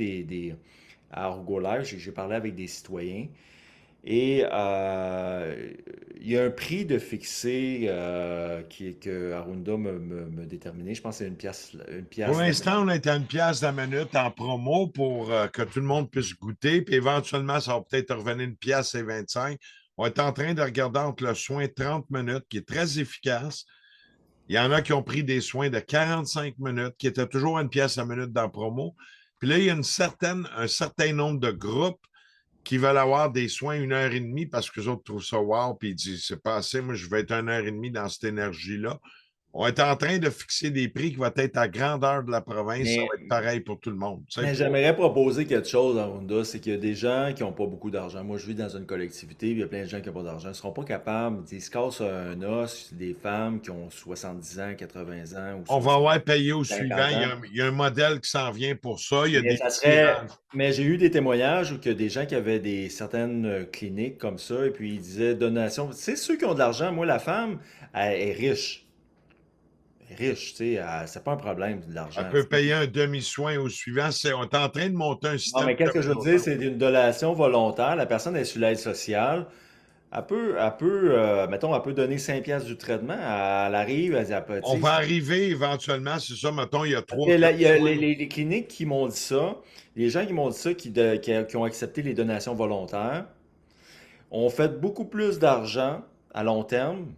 à Argolife, j'ai parlé avec des citoyens. Et il y a un prix de fixé que Arunda me déterminé. Je pense que c'est une Pour pièce la minute. l'instant, on est à une pièce la minute en promo pour que tout le monde puisse goûter. Puis éventuellement, ça va peut-être revenir une pièce et 25. On est en train de regarder entre le soin 30 minutes, qui est très efficace. Il y en a qui ont pris des soins de 45 minutes, qui étaient toujours une pièce la minute dans la promo. Puis là, il y a un certain nombre de groupes qui veulent avoir des soins 1 heure et demie parce que les autres trouvent ça wow, puis ils disent c'est pas assez, moi je veux être 1 heure et demie dans cette énergie-là. On est en train de fixer des prix qui vont être à grandeur de la province. Ça Mais, va être pareil pour tout le monde. Tu sais, mais j'aimerais proposer quelque chose à Honda, c'est qu'il y a des gens qui n'ont pas beaucoup d'argent. Moi, je vis dans une collectivité, puis il y a plein de gens qui n'ont pas d'argent. Ils ne seront pas capables, ils se cassent un os, des femmes qui ont 70 ans, 80 ans ou on va 60, avoir payé au suivant. 50 ans. Il y a un modèle qui s'en vient pour ça. Il y a Mais des ça serait. tirages. Mais j'ai eu des témoignages où que des gens qui avaient des certaines cliniques comme ça, et puis ils disaient donation. C'est ceux qui ont de l'argent. Moi, la femme, elle est riche. Elle est riche, tu sais, c'est pas un problème de Elle l'argent. peut payer un demi-soin au suivant. On est en train de monter un Non, système mais qu'est-ce que je veux dire, communautaire. c'est une donation volontaire. La personne est sur l'aide sociale. Mettons, elle peut donner 5 piastres du traitement. Elle arrive, elle peut, On tu va sais, arriver éventuellement, c'est ça, mettons, il y a parce trois, que quatre il y a soins. les cliniques qui m'ont dit ça, les gens qui m'ont dit ça, qui ont accepté les donations volontaires, ont fait beaucoup plus d'argent à long terme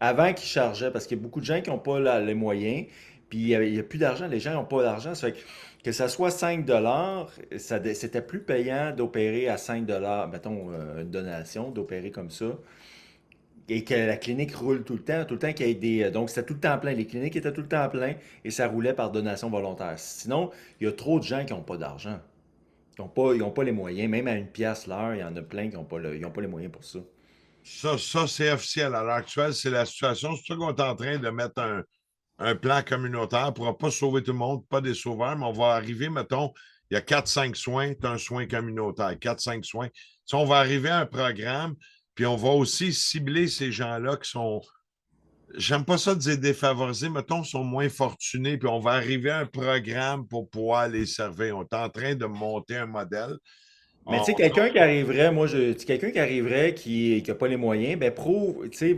avant qu'ils chargeaient, parce qu'il y a beaucoup de gens qui n'ont pas les moyens, puis il y a plus d'argent, les gens n'ont pas d'argent. Ça fait que ça soit 5 dollars, c'était plus payant d'opérer à 5 dollars, mettons une donation, d'opérer comme ça, et que la clinique roule tout le temps qu'il y ait des. Donc c'était tout le temps plein, les cliniques étaient tout le temps plein, et ça roulait par donation volontaire. Sinon, il y a trop de gens qui n'ont pas d'argent. Ils ont pas les moyens, même à une pièce l'heure, il y en a plein qui n'ont pas, ils ont pas les moyens pour ça. Ça c'est officiel. À l'heure actuelle, c'est la situation. C'est ça qu'on est en train de mettre un plan communautaire. On ne pourra pas sauver tout le monde, pas des sauveurs, mais on va arriver, mettons, il y a quatre cinq soins, tu as un soin communautaire, quatre cinq soins. Si on va arriver à un programme, puis on va aussi cibler ces gens-là qui sont, j'aime pas ça dire défavorisés, mettons, sont moins fortunés, puis on va arriver à un programme pour pouvoir les servir. On est en train de monter un modèle. Mais tu On- sais, quelqu'un qui arriverait, tu sais, quelqu'un qui arriverait qui a pas les moyens, ben prouve, tu sais,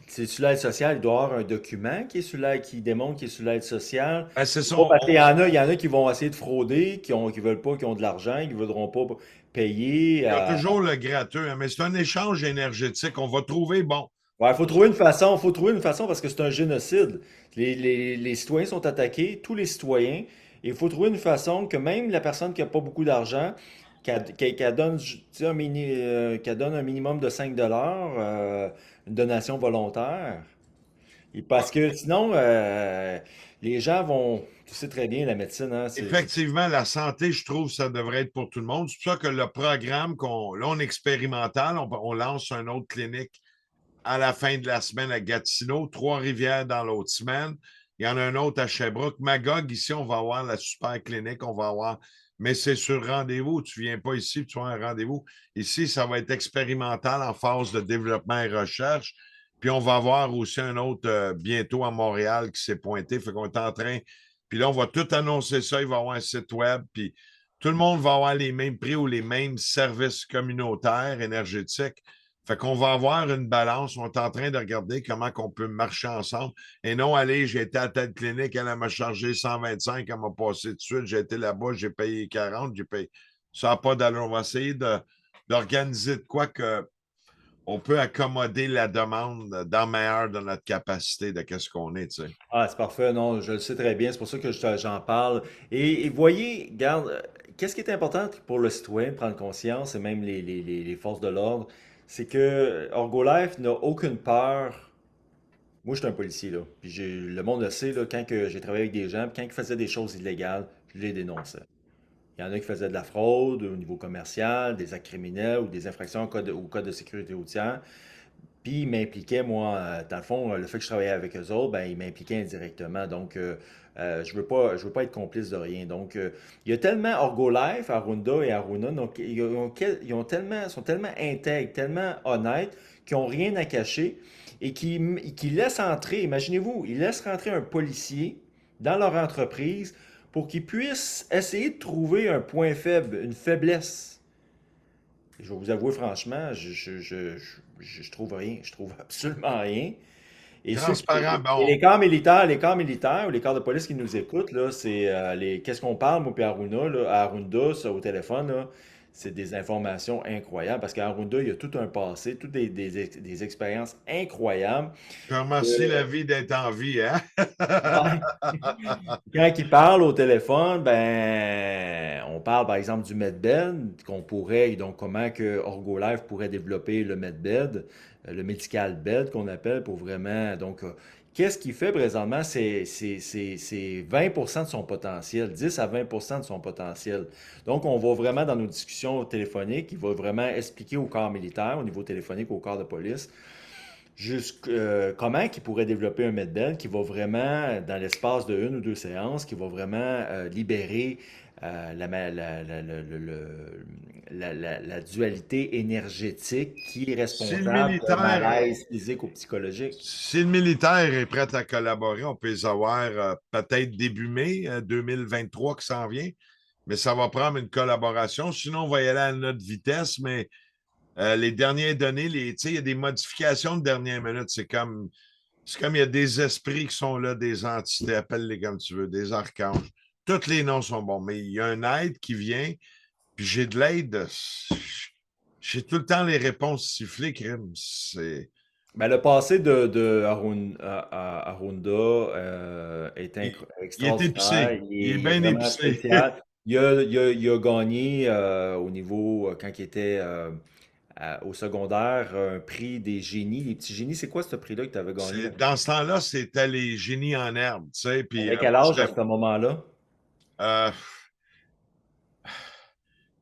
c'est sur l'aide sociale, il doit avoir un document qui est sur l'aide, qui démontre qu'il est sur l'aide sociale. ben, c'est ça, Pas parce qu'il y en a qui vont essayer de frauder, qui veulent pas, qui ont de l'argent, qui voudront pas payer. il y a toujours le gratteux, hein, mais c'est un échange énergétique. On va trouver, bon, Ouais, faut trouver une façon parce que c'est un génocide. Les citoyens sont attaqués, tous les citoyens, et il faut trouver une façon que même la personne qui a pas beaucoup d'argent, qu'elle donne, tu sais, qu'elle donne un minimum de 5 dollars, une donation volontaire. Et parce que sinon, les gens vont, tu sais très bien la médecine, hein, effectivement, la santé, je trouve, ça devrait être pour tout le monde. C'est pour ça que le programme là, on est expérimental, on lance une autre clinique à la fin de la semaine à Gatineau, Trois-Rivières dans l'autre semaine. Il y en a un autre à Sherbrooke. Magog, ici, on va avoir la super clinique, on va avoir, mais c'est sur rendez-vous. Tu ne viens pas ici, tu as un rendez-vous. Ici, ça va être expérimental en phase de développement et recherche. Puis on va avoir aussi un autre bientôt à Montréal qui s'est pointé. Fait qu'on est en train. Puis là, on va tout annoncer ça. Il va y avoir un site web. Puis tout le monde va avoir les mêmes prix ou les mêmes services communautaires, énergétiques. Fait qu'on va avoir une balance. On est en train de regarder comment on peut marcher ensemble. Et non, allez, j'ai été à telle clinique, elle m'a chargé 125, elle m'a passé tout de suite. J'ai été là-bas, j'ai payé 40, j'ai payé. Ça n'a pas d'allure. On va essayer d'organiser de quoi que on peut accommoder la demande dans le meilleur de notre capacité de qu'est-ce qu'on est, tu sais. Ah, c'est parfait, non, je le sais très bien, c'est pour ça que j'en parle. Et voyez, regarde, qu'est-ce qui est important pour le citoyen de prendre conscience, et même les forces de l'ordre, c'est que Orgolife n'a aucune peur. Moi, je suis un policier, là. Puis le monde le sait, là, quand que j'ai travaillé avec des gens, puis quand ils faisaient des choses illégales, je les dénonçais. Il y en a qui faisaient de la fraude au niveau commercial, des actes criminels ou des infractions au code de sécurité routière. Puis ils m'impliquaient, moi, dans le fond, le fait que je travaillais avec eux autres, ben, ils m'impliquaient indirectement. Donc, je veux pas être complice de rien. Donc, il y a tellement Orgolife, Arunda et Aruna, donc, sont tellement intègres, tellement honnêtes, qu'ils n'ont rien à cacher et qui laissent entrer, imaginez-vous, ils laissent rentrer un policier dans leur entreprise pour qu'il puisse essayer de trouver un point faible, une faiblesse. Je vais vous avouer franchement, je trouve rien, je trouve absolument rien. Et, Transparent, et bon, les corps militaires ou les corps de police qui nous écoutent, là, c'est qu'est-ce qu'on parle, moi puis Aruna, là, à Arunda, ça, au téléphone, là, c'est des informations incroyables parce qu'Arunda, il y a tout un passé, toutes des expériences incroyables. Je te remercie la vie d'être en vie, hein? Ouais. Quand il parle au téléphone, ben, on parle par exemple du medbed, qu'on pourrait, donc comment que OrgoLife pourrait développer le medbed, le medical bed qu'on appelle pour vraiment, donc, qu'est-ce qu'il fait présentement? C'est 20% de son potentiel, 10 à 20% de son potentiel. Donc, on va vraiment dans nos discussions téléphoniques, il va vraiment expliquer au corps militaire, au niveau téléphonique, au corps de police, comment il pourrait développer un medbed qui va vraiment, dans l'espace de une ou deux séances, qui va vraiment libérer la dualité énergétique qui est Si le responsable d'un militaire, malaise physique ou psychologique. si le militaire est prêt à collaborer, on peut les avoir peut-être début mai 2023 qui s'en vient, mais ça va prendre une collaboration. Sinon, on va y aller à notre vitesse, mais les dernières données, il y a des modifications de dernière minute. C'est comme il y a des esprits qui sont là, des entités, appelle-les comme tu veux, des archanges. Tous les noms sont bons, mais il y a un aide qui vient, puis j'ai de l'aide. J'ai tout le temps les réponses sifflées, crime. Ben, le passé de Arunda est Il, il est extraordinaire, épicé. Il est il est bien vraiment épicé. spécial. Il a gagné au niveau, quand il était au secondaire, un prix des génies. Les petits génies, c'est quoi ce prix-là que tu avais gagné? Dans ce temps-là, c'était les génies en herbe, tu sais. Puis Avec quel moi, âge à ce moment-là? euh,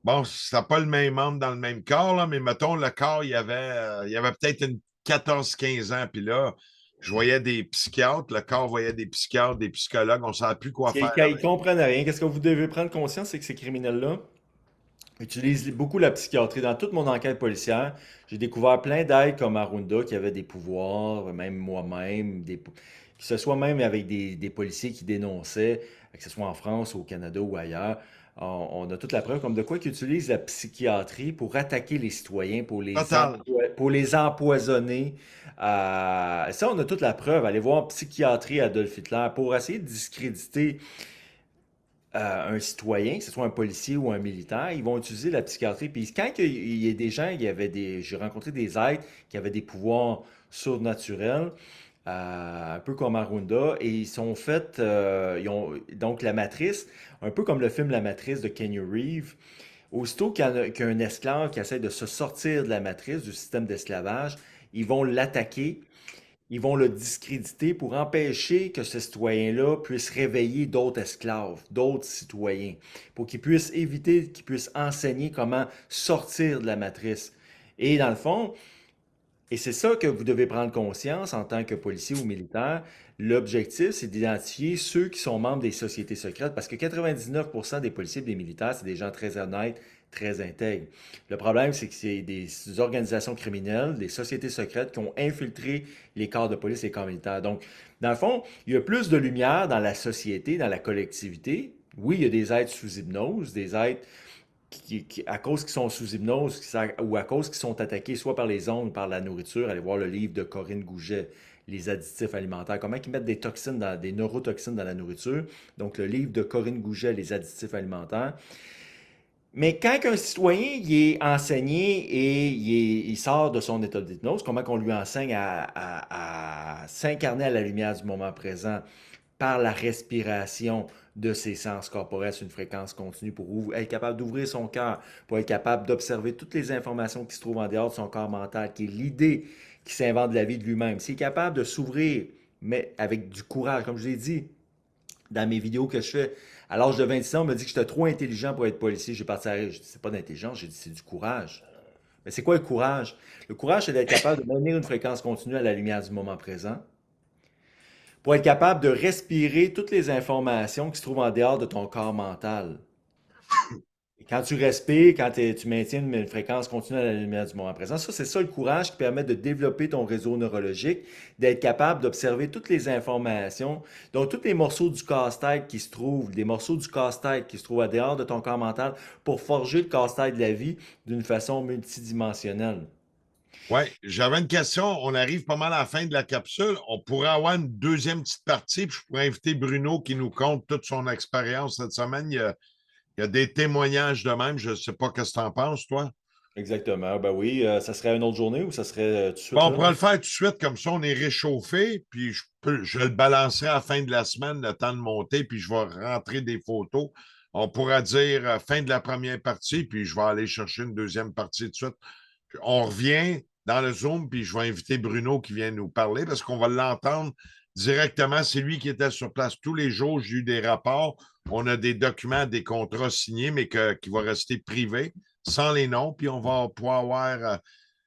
bon, c'était pas le même membre dans le même corps, là, mais mettons, le corps, il y avait peut-être une 14-15 ans. Puis là, je voyais des psychiatres, le corps voyait des psychiatres, des psychologues, on ne savait plus quoi Parce faire qu'ils avec. comprennent rien. Qu'est-ce que vous devez prendre conscience, c'est que ces criminels-là utilisent beaucoup la psychiatrie. Dans toute mon enquête policière, j'ai découvert plein d'aides comme Arunda qui avaient des pouvoirs, même moi-même, que ce soit même avec des policiers qui dénonçaient, que ce soit en France, au Canada ou ailleurs. On a toute la preuve comme de quoi qu'ils utilisent la psychiatrie pour attaquer les citoyens, Total. pour les empoisonner. Ça, on a toute la preuve. Allez voir Psychiatrie Adolf Hitler pour essayer de discréditer un citoyen, que ce soit un policier ou un militaire, ils vont utiliser la psychiatrie. Puis quand il y a des gens, j'ai rencontré des êtres qui avaient des pouvoirs surnaturels, un peu comme Arunda, et ils sont faits, donc la matrice, un peu comme le film La Matrice de Kenny Reeves, aussitôt qu'il y a un esclave qui essaie de se sortir de la matrice, du système d'esclavage, ils vont l'attaquer, ils vont le discréditer pour empêcher que ce citoyen-là puisse réveiller d'autres esclaves, d'autres citoyens, pour qu'ils puissent éviter, qu'ils puissent enseigner comment sortir de la matrice. Et dans le fond, et c'est ça que vous devez prendre conscience en tant que policier ou militaire, l'objectif, c'est d'identifier ceux qui sont membres des sociétés secrètes, parce que 99% des policiers et des militaires, c'est des gens très honnêtes, très intègres. Le problème, c'est que c'est des organisations criminelles, des sociétés secrètes qui ont infiltré les corps de police et les corps militaires. Donc, dans le fond, il y a plus de lumière dans la société, dans la collectivité. Oui, il y a des êtres sous hypnose, des êtres à cause qu'ils sont sous hypnose ou à cause qu'ils sont attaqués soit par les ondes ou par la nourriture. Allez voir le livre de Corinne Gouget, Les additifs alimentaires. Comment ils mettent des toxines, des neurotoxines dans la nourriture. Donc, le livre de Corinne Gouget, Les additifs alimentaires. Mais quand un citoyen il est enseigné et il sort de son état d'hypnose, comment qu'on lui enseigne à s'incarner à la lumière du moment présent par la respiration de ses sens corporels sur une fréquence continue pour être capable d'ouvrir son cœur, pour être capable d'observer toutes les informations qui se trouvent en dehors de son corps mental, qui est l'idée qui s'invente la vie de lui-même. S'il est capable de s'ouvrir, mais avec du courage, comme je l'ai dit dans mes vidéos que je fais, à l'âge de 26 ans, on m'a dit que j'étais trop intelligent pour être policier. J'ai parti à rire. J'ai dit, c'est pas d'intelligence, j'ai dit, c'est du courage. Mais c'est quoi le courage? Le courage, c'est d'être capable de maintenir une fréquence continue à la lumière du moment présent, pour être capable de respirer toutes les informations qui se trouvent en dehors de ton corps mental. Et quand tu respires, quand tu maintiens une fréquence continue à la lumière du moment présent, ça, c'est ça le courage qui permet de développer ton réseau neurologique, d'être capable d'observer toutes les informations, donc tous les morceaux du casse-tête qui se trouvent, des morceaux du casse-tête qui se trouvent en dehors de ton corps mental pour forger le casse-tête de la vie d'une façon multidimensionnelle. Oui, j'avais une question. On arrive pas mal à la fin de la capsule. On pourrait avoir une deuxième petite partie, puis je pourrais inviter Bruno qui nous conte toute son expérience cette semaine. Il y a des témoignages de même. Je ne sais pas ce que tu en penses, toi. Exactement. Ben oui, ça serait une autre journée ou ça serait tout de Bon, suite on là? pourra le faire tout de suite, comme ça, on est réchauffé, puis je le balancerai à la fin de la semaine, le temps de monter, puis je vais rentrer des photos. On pourra dire fin de la première partie, puis je vais aller chercher une deuxième partie tout de suite. Puis on revient dans le Zoom, puis je vais inviter Bruno qui vient nous parler parce qu'on va l'entendre directement. C'est lui qui était sur place tous les jours. J'ai eu des rapports. On a des documents, des contrats signés, mais qui vont rester privés, sans les noms, puis on va pouvoir avoir.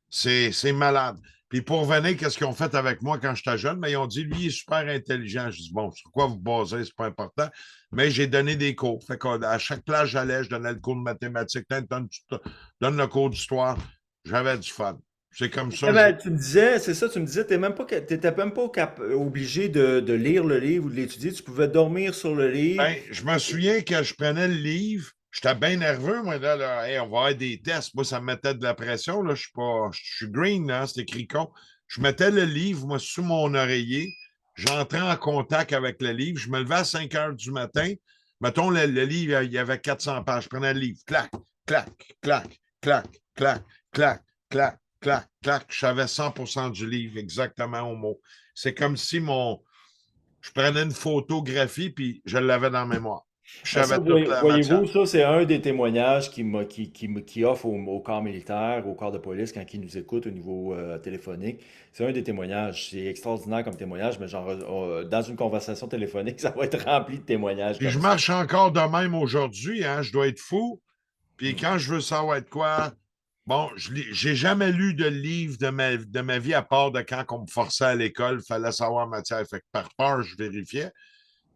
C'est malade. Puis pour revenir, qu'est-ce qu'ils ont fait avec moi quand j'étais jeune? Mais ils ont dit, lui, il est super intelligent. Je dis, bon, sur quoi vous basez, c'est pas important. Mais j'ai donné des cours. Fait qu'à chaque place, j'allais, je donnais le cours de mathématiques, donne le cours d'histoire. J'avais du fun. C'est comme Eh ça. ben, tu me disais, c'est ça, tu me disais, t'étais même pas obligé de lire le livre ou de l'étudier, tu pouvais dormir sur le livre. Ben, je me souviens que je prenais le livre. J'étais bien nerveux, moi, là. Hey, on va avoir des tests. Moi, ça me mettait de la pression. Là. Je suis pas. Je suis green, là, c'est écrit con. Je mettais le livre, moi, sous mon oreiller. J'entrais en contact avec le livre. Je me levais à 5 heures du matin. Mettons, le livre, il y avait 400 pages. Je prenais le livre. Clac, clac, clac, clac, clac, clac, clac, clac, clac. Je savais 100% du livre, exactement au mot. C'est comme si je prenais une photographie puis je l'avais dans la mémoire. Je Ben ça, savais toute la voyez-vous, matière. ça, c'est un des témoignages qui offre au corps militaire, au corps de police, quand ils nous écoutent au niveau téléphonique. C'est un des témoignages. C'est extraordinaire comme témoignage, mais genre, dans une conversation téléphonique, ça va être rempli de témoignages Puis comme je ça. marche encore de même aujourd'hui, hein, je dois être fou. Puis quand je veux savoir de quoi, bon, j'ai jamais lu de livre de ma vie à part de quand on me forçait à l'école, il fallait savoir matière. Fait que par peur, je vérifiais.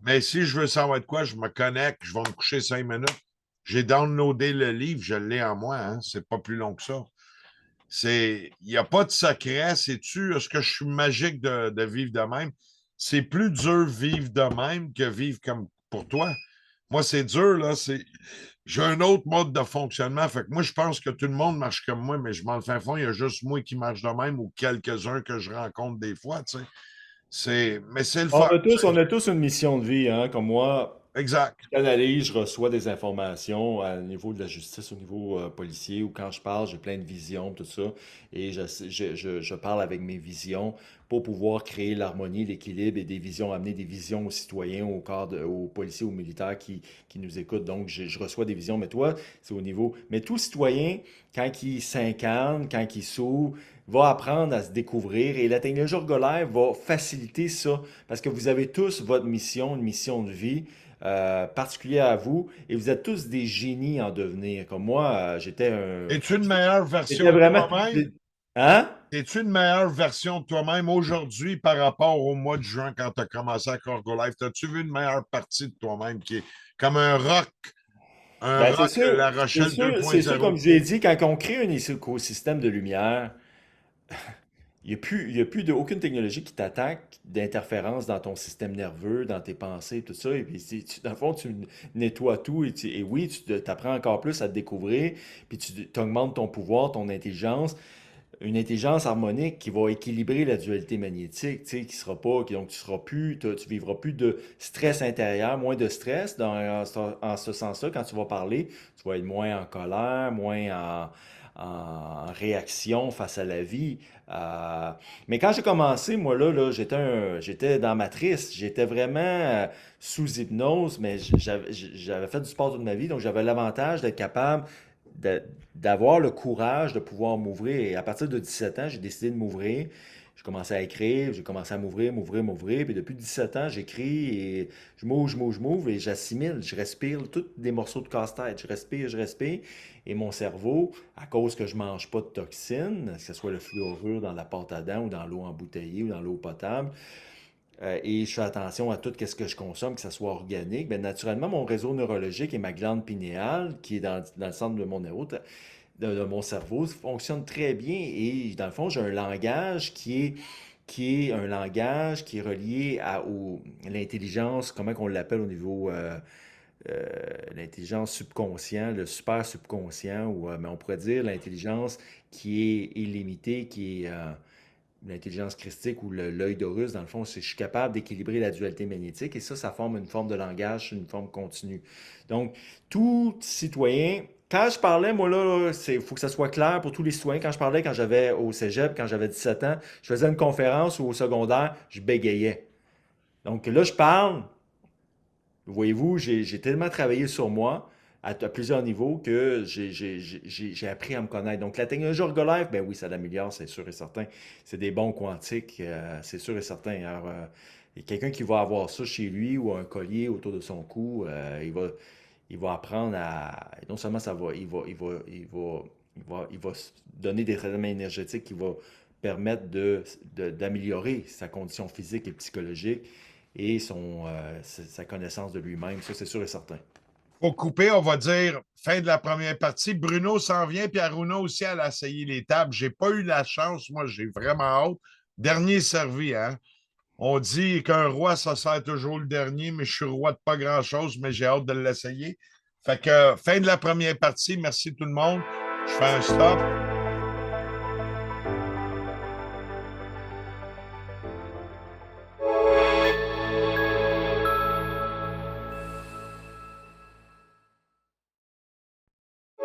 Mais si je veux savoir de quoi, je me connecte, je vais me coucher 5 minutes. J'ai downloadé le livre, je l'ai en moi, hein, c'est pas plus long que ça. Il n'y a pas de secret. Est-ce que je suis magique de vivre de même? C'est plus dur vivre de même que vivre comme pour toi. Moi, c'est dur, là. J'ai un autre mode de fonctionnement. Fait que moi, je pense que tout le monde marche comme moi, mais je m'en fais fond, il y a juste moi qui marche de même ou quelques-uns que je rencontre des fois, tu sais. Mais c'est le fun. On a tous une mission de vie, hein, comme moi. Exact. J'analyse, je reçois des informations au niveau de la justice, au niveau policier, ou quand je parle, j'ai plein de visions, tout ça, et je parle avec mes visions pour pouvoir créer l'harmonie, l'équilibre et des visions, amener des visions aux citoyens, aux policiers, aux militaires qui nous écoutent. Donc, je reçois des visions, mais toi, c'est au niveau. Mais tout citoyen, quand il s'incarne, quand il s'ouvre, va apprendre à se découvrir et la technologie Ergolaire va faciliter ça parce que vous avez tous votre mission, une mission de vie particulier à vous et vous êtes tous des génies en devenir. Comme moi, Es-tu une meilleure j'étais version de vraiment. toi-même? Hein? Es-tu une meilleure version de toi-même aujourd'hui par rapport au mois de juin quand tu as commencé à Corgo Life? As-tu vu une meilleure partie de toi-même qui est comme un Ben, rock La Rochelle c'est sûr, comme 2.0? je l'ai dit, quand on crée un écosystème de lumière, il y a plus aucune technologie qui t'attaque d'interférence dans ton système nerveux, dans tes pensées, tout ça. Et puis, dans le fond, tu nettoies tout et oui, tu apprends encore plus à te découvrir, puis tu augmentes ton pouvoir, ton intelligence. Une intelligence harmonique qui va équilibrer la dualité magnétique, tu sais, qui sera pas, donc tu seras plus, tu vivras plus de stress intérieur, moins de stress en ce sens-là. Quand tu vas parler, tu vas être moins en colère, en réaction face à la vie. Euh, mais quand j'ai commencé, moi là, j'étais dans ma triste, j'étais vraiment sous hypnose, mais j'avais fait du sport toute ma vie, donc j'avais l'avantage d'être capable de- d'avoir le courage de pouvoir m'ouvrir. Et à partir de 17 ans, j'ai décidé de m'ouvrir. J'ai commencé à écrire, j'ai commencé à m'ouvrir. Puis depuis 17 ans, j'écris et je m'ouvre et j'assimile, je respire tous des morceaux de casse-tête. Je respire. Et mon cerveau, à cause que je mange pas de toxines, que ce soit le fluorure dans la pâte à dents ou dans l'eau embouteillée ou dans l'eau potable, et je fais attention à tout ce que je consomme, que ça soit organique, bien, naturellement, mon réseau neurologique et ma glande pinéale, qui est dans le centre de mon de mon cerveau, fonctionne très bien. Et dans le fond, j'ai un langage qui est un langage qui est relié l'intelligence, comment on l'appelle au niveau euh, l'intelligence subconscient, le super subconscient, ou mais on pourrait dire l'intelligence qui est illimitée, l'intelligence christique ou l'œil d'Horus, dans le fond, c'est je suis capable d'équilibrer la dualité magnétique et ça forme une forme de langage, une forme continue. Donc, tout citoyen, quand je parlais, moi là, il faut que ça soit clair pour tous les citoyens. Quand je parlais, quand j'avais au cégep, quand j'avais 17 ans, je faisais une conférence ou au secondaire, je bégayais. Donc là, je parle, voyez-vous, j'ai tellement travaillé sur moi à plusieurs niveaux que j'ai appris à me connaître. Donc, la technologie Orgolife, ben oui, ça l'améliore, c'est sûr et certain. C'est des bons quantiques, c'est sûr et certain. Alors, et quelqu'un qui va avoir ça chez lui ou un collier autour de son cou, il va apprendre à. Non seulement ça va, il va se donner des traitements énergétiques qui vont permettre d'améliorer sa condition physique et psychologique et sa connaissance de lui-même. Ça, c'est sûr et certain. Pour couper, on va dire fin de la première partie. Bruno s'en vient, puis Aruna aussi, elle a essayé les tables. J'ai pas eu la chance. Moi, j'ai vraiment hâte. Dernier servi, hein? On dit qu'un roi, ça sert toujours le dernier, mais je suis roi de pas grand-chose, mais j'ai hâte de l'essayer. Fait que fin de la première partie. Merci tout le monde. Je fais un stop.